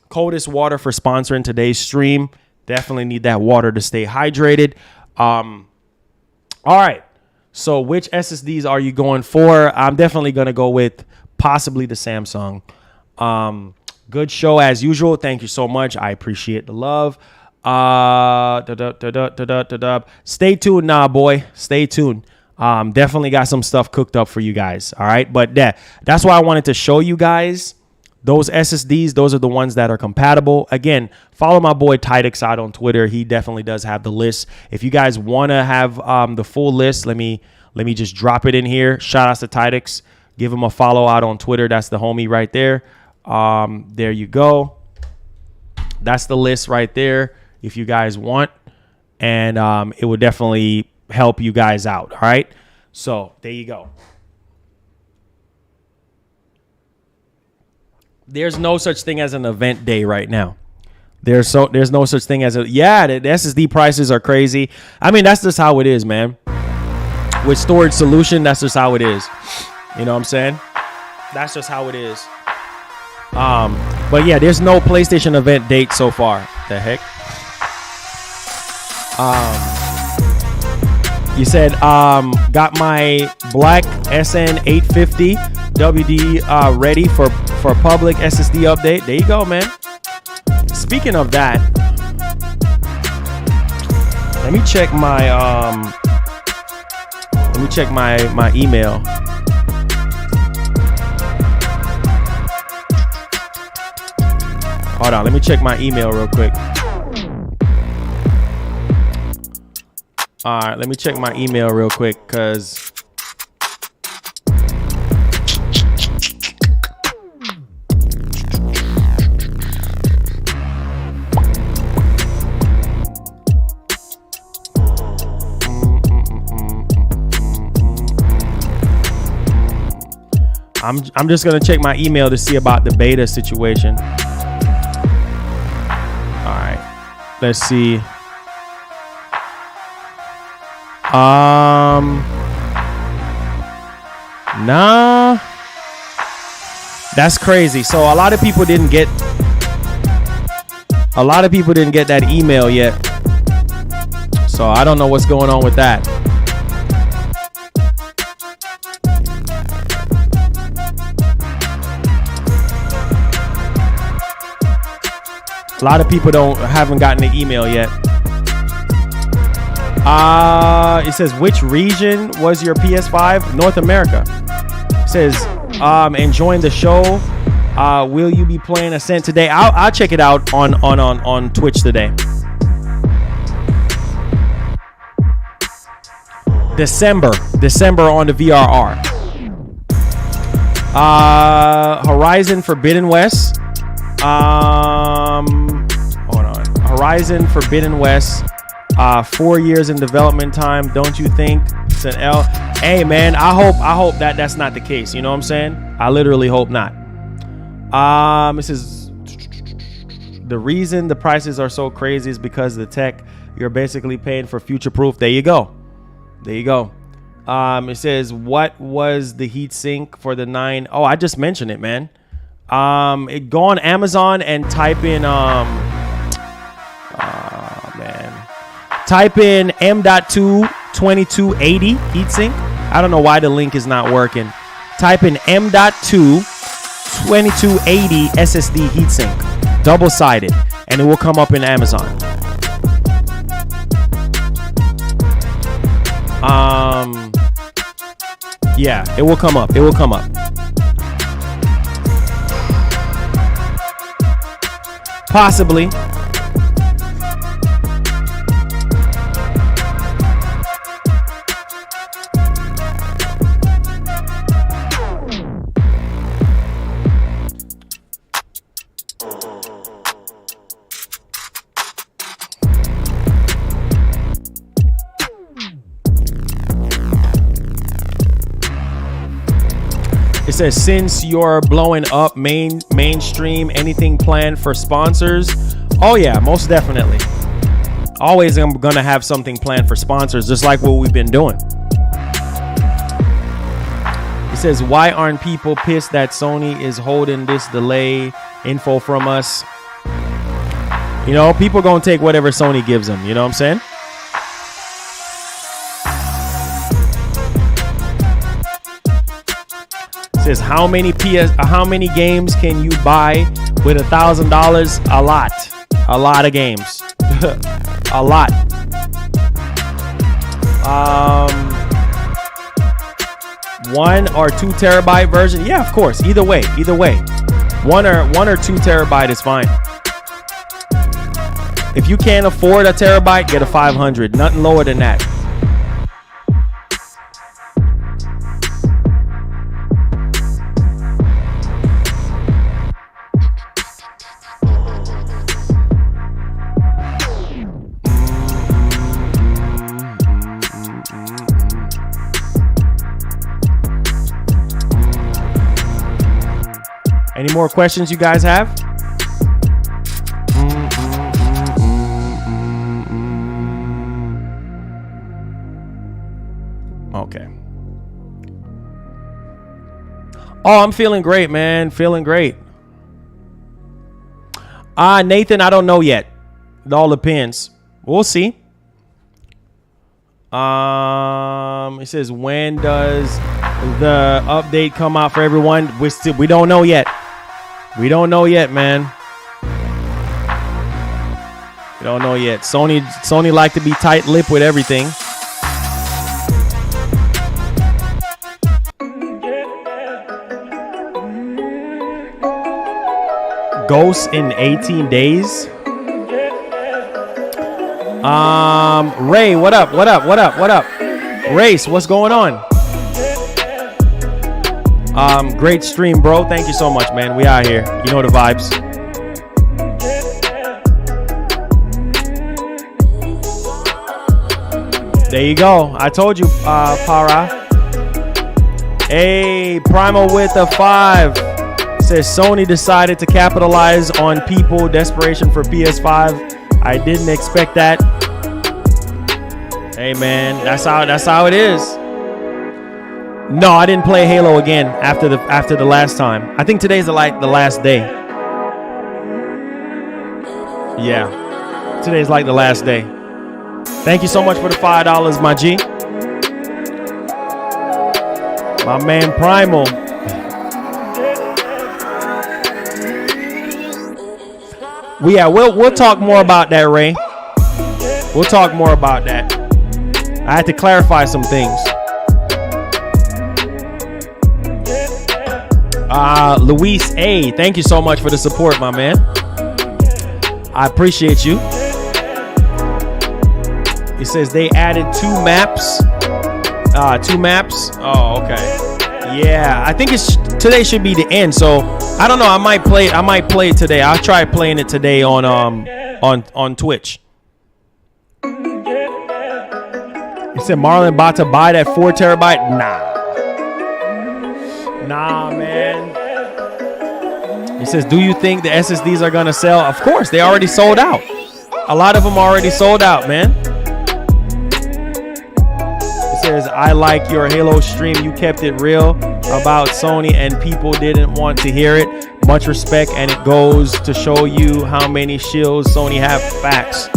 Coldest Water for sponsoring today's stream. Definitely need that water to stay hydrated. All right. So which SSDs are you going for? I'm definitely going to go with possibly the Samsung. Good show as usual. Thank you so much. I appreciate the love. Stay tuned now, boy. Stay tuned. Definitely got some stuff cooked up for you guys. All right. But that's why I wanted to show you guys those SSDs. Those are the ones that are compatible. Again, follow my boy Tidix out on Twitter. He definitely does have the list. If you guys want to have the full list, let me just drop it in here. Shout out to Tidix. Give him a follow out on Twitter. That's the homie right there. There you go. That's the list right there if you guys want. And it would definitely help you guys out. All right. So there you go. There's no such thing as an event day right now. There's no such thing as the SSD prices are crazy. I mean, that's just how it is, man. With storage solution, that's just how it is. You know what I'm saying? That's just how it is. But yeah, there's no PlayStation event date so far. The heck? You said got my black SN850 WD ready for public SSD update. There you go, man. Speaking of that, let me check my email. Hold on, let me check my email real quick. All right, let me check my email real quick because I'm just gonna check my email to see about the beta situation. All right, let's see. Nah, that's crazy. So a lot of people didn't get that email yet. So I don't know what's going on with that. A lot of people haven't gotten the email yet. It says, which region was your PS5? North America. It says, enjoying the show. Will you be playing Ascent today? I'll check it out on Twitch today. December on the VRR. Horizon Forbidden West. Hold on. Horizon Forbidden West. 4 years in development time. Don't you think? It's an L. Hey man, I hope that's not the case. You know what I'm saying? I literally hope not. This is the reason the prices are so crazy is because the tech you're basically paying for future proof. There you go. It says, what was the heat sink for the 9? Oh, I just mentioned it, man. Go on Amazon and type in type in M.2 2280 heatsink. I don't know why the link is not working. Type in M.2 2280 SSD heatsink, double-sided, and it will come up in Amazon. Yeah, it will come up. Possibly. It says, since you're blowing up mainstream, anything planned for sponsors? Oh yeah, most definitely. Always I'm gonna have something planned for sponsors, just like what we've been doing. It says, why aren't people pissed that Sony is holding this delay info from us? You know, people gonna take whatever Sony gives them. You know what I'm saying? Says, how many games can you buy with $1,000? A lot of games. A lot. 1 or 2 terabyte version? Yeah, of course. Either way. 1 or 2 terabyte is fine. If you can't afford a terabyte, get a 500. Nothing lower than that. Any more questions you guys have? Okay. Oh, I'm feeling great, man. Feeling great. Nathan, I don't know yet. It all depends. We'll see. It says, when does the update come out for everyone? We don't know yet. We don't know yet, man. We don't know yet. Sony like to be tight-lipped with everything. Ghosts in 18 days. Ray, what up? Race, what's going on? Great stream, bro. Thank you so much, man. We out here. You know the vibes. There you go. I told you, Para. Hey, Primal with a 5. Says Sony decided to capitalize on people desperation for PS5. I didn't expect that. Hey man, that's how it is. No, I didn't play Halo again after the last time. I think today's the last day. Yeah, today's like the last day. Thank you so much for the $5, my G. My man Primal. We'll talk more about that, Ray. We'll talk more about that. I had to clarify some things. Luis A, thank you so much for the support, my man. I appreciate you. He says they added 2 maps. 2 maps. Oh, okay. Yeah, I think today should be the end. So I don't know. I might play it today. I'll try playing it today on Twitch. He said Marlon about to buy that 4 terabyte. Nah, man. He says, do you think the SSDs are gonna sell? Of course, they already sold out. A lot of them already sold out, man. Says, I like your Halo stream. You kept it real about Sony and people didn't want to hear it. Much respect, and it goes to show you how many shields Sony have. Facts.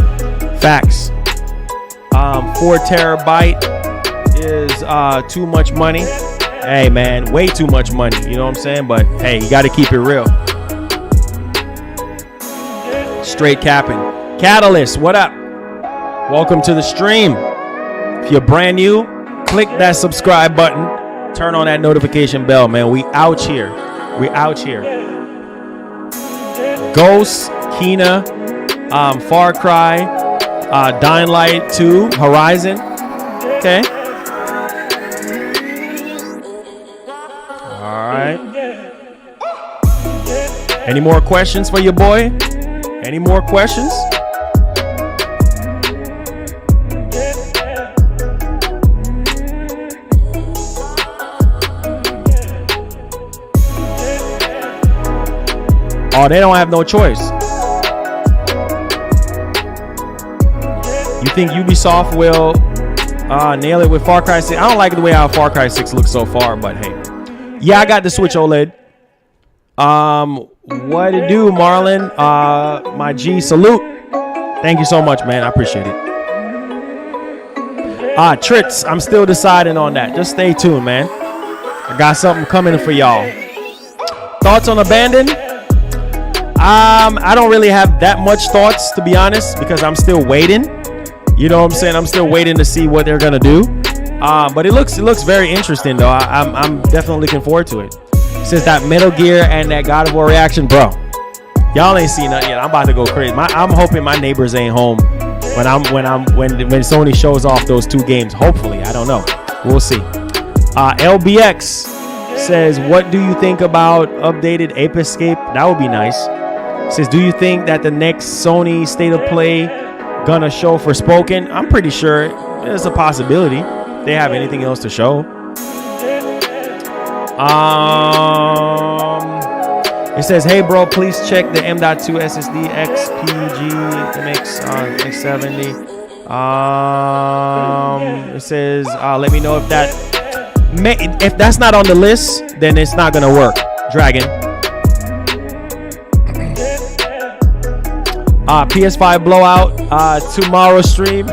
4 terabyte is too much money. Hey man, way too much money. You know what I'm saying? But hey, you got to keep it real. Straight capping. Catalyst, what up? Welcome to the stream. If you're brand new, click that subscribe button. Turn on that notification bell, man. We out here. Ghost, Kina, Far Cry, Dying Light 2, Horizon. Okay. All right. Any more questions for your boy? Any more questions? Oh, they don't have no choice. You think Ubisoft will nail it with Far Cry 6? I don't like the way how Far Cry 6 looks so far, but hey. Yeah, I got the Switch OLED. What it do, Marlon? My G, salute. Thank you so much, man. I appreciate it. Tricks, I'm still deciding on that. Just stay tuned, man. I got something coming for y'all. Thoughts on Abandon? I don't really have that much thoughts, to be honest, because I'm still waiting. You know what I'm saying? I'm still waiting to see what they're gonna do. But it looks very interesting, though. I'm definitely looking forward to it. It says that Metal Gear and that God of War reaction, bro. Y'all ain't seen nothing yet. I'm about to go crazy. I'm hoping my neighbors ain't home when Sony shows off those 2 games. Hopefully, I don't know. We'll see. LBX says, what do you think about updated Ape Escape? That would be nice. Says, do you think that the next Sony State of Play gonna show for Spoken? I'm pretty sure there's a possibility. They have anything else to show. It says, hey bro, please check the M.2 SSD XPG MX X70. It says, let me know if that's not on the list, then it's not gonna work. Dragon. PS5 blowout tomorrow stream.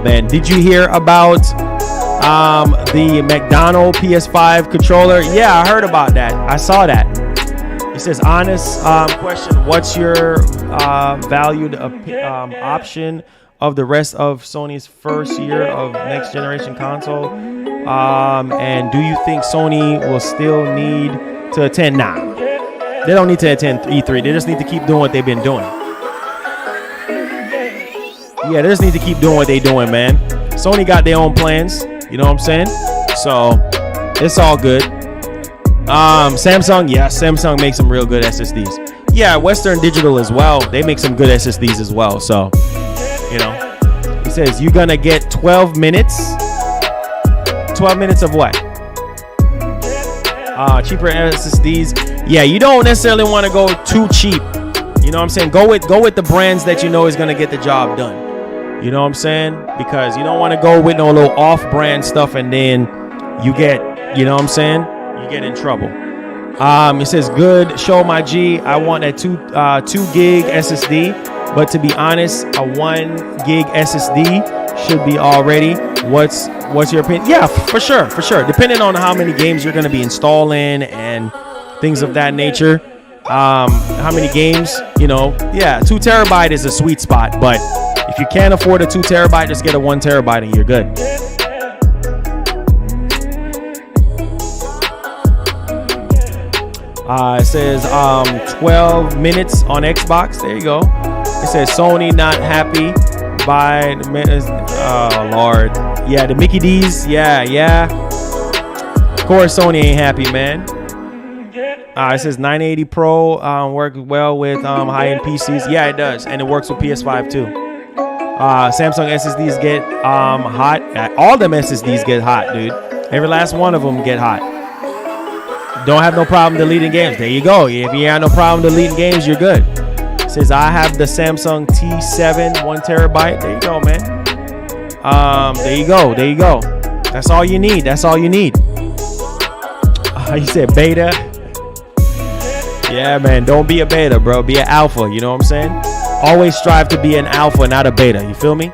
Man, did you hear about the McDonald's PS5 controller? Yeah, I heard about that. I saw that. It says, honest question, what's your valued option of the rest of Sony's first year of next generation console? And do you think Sony will still need to attend? Nah. They don't need to attend E3. They just need to keep doing what they've been doing. Yeah, they just need to keep doing what they're doing, man. Sony got their own plans. You know what I'm saying? So, it's all good. Samsung, yeah, Samsung makes some real good SSDs. Yeah, Western Digital as well. They make some good SSDs as well. So, you know. He says, you're going to get 12 minutes. 12 minutes of what? Cheaper SSDs. Yeah, you don't necessarily want to go too cheap. You know what I'm saying? Go with the brands that you know is going to get the job done. You know what I'm saying? Because you don't want to go with no little off-brand stuff and then you get, you know what I'm saying? You get in trouble. It says, good show, my G. I want a 2 gig SSD, but to be honest, a 1 gig SSD should be already. What's your opinion? Yeah, for sure. Depending on how many games you're going to be installing and things of that nature. How many games, you know, yeah, 2 terabyte is a sweet spot, but if you can't afford a 2 terabyte, just get a 1 terabyte and you're good. It says 12 minutes on Xbox. There you go. It says Sony not happy by the oh Lord. Yeah, the Mickey D's. Yeah. Of course Sony ain't happy, man. It says 980 Pro works well with high-end PCs. Yeah, it does, and it works with PS5 too. Samsung SSDs get hot. All them SSDs get hot, dude. Every last one of them get hot. Don't have no problem deleting games. There you go. If you have no problem deleting games, you're good. It says I have the Samsung T7 1 terabyte. There you go, man. There you go. That's all you need. He said beta. Yeah, man. Don't be a beta, bro. Be an alpha. You know what I'm saying? Always strive to be an alpha, not a beta. You feel me?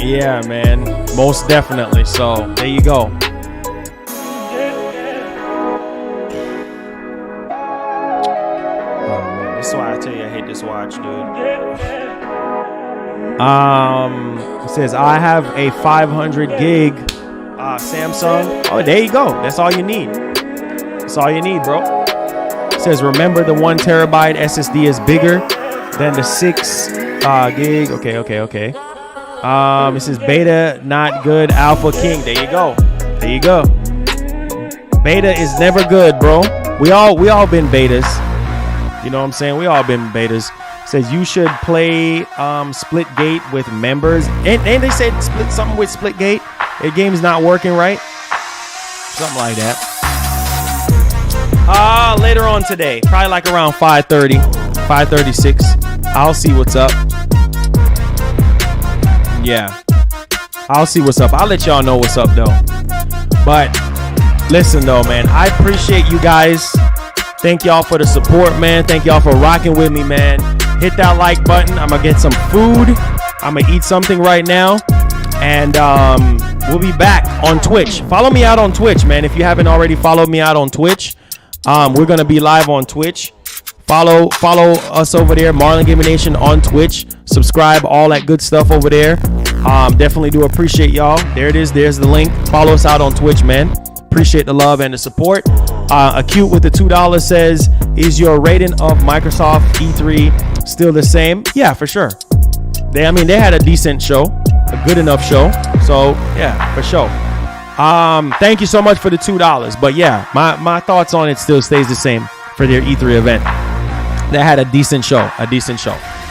Yeah, man. Most definitely. So there you go. That's why I tell you I hate this watch, dude. It says I have a 500 gig Samsung. Oh, there you go. That's all you need. That's all you need, bro. It says remember the 1 terabyte SSD is bigger than the 6 gig. Okay. It says beta not good, alpha king. There you go. Beta is never good, bro. We all been betas. You know what I'm saying? We all been betas. Says you should play Splitgate with members. And they said something with Splitgate. The game's not working right. Something like that. Later on today. Probably like around 5:30, 5:36. I'll see what's up. Yeah. I'll see what's up. I'll let y'all know what's up though. But listen though, man. I appreciate you guys. Thank y'all for the support, man. Thank y'all for rocking with me, man. Hit that like button. I'm going to get some food. I'm going to eat something right now. And we'll be back on Twitch. Follow me out on Twitch, man. If you haven't already followed me out on Twitch, we're going to be live on Twitch. Follow us over there, Marlon Gaming Nation on Twitch. Subscribe, all that good stuff over there. Definitely do appreciate y'all. There it is. There's the link. Follow us out on Twitch, man. Appreciate the love and the support. Acute with the $2 says, is your rating of Microsoft E3 still the same? Yeah, for sure. They had a decent show, a good enough show. So yeah, for sure. Thank you so much for the $2. But yeah, my thoughts on it still stays the same for their E3 event. They had a decent show.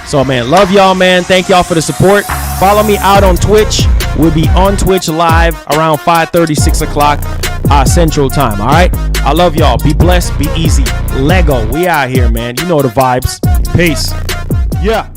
So man, love y'all, man. Thank y'all for the support. Follow me out on Twitch. We'll be on Twitch live around 5:30, 6 o'clock Central Time. All right. I love y'all. Be blessed. Be easy. Lego. We out here, man. You know the vibes. Peace. Yeah.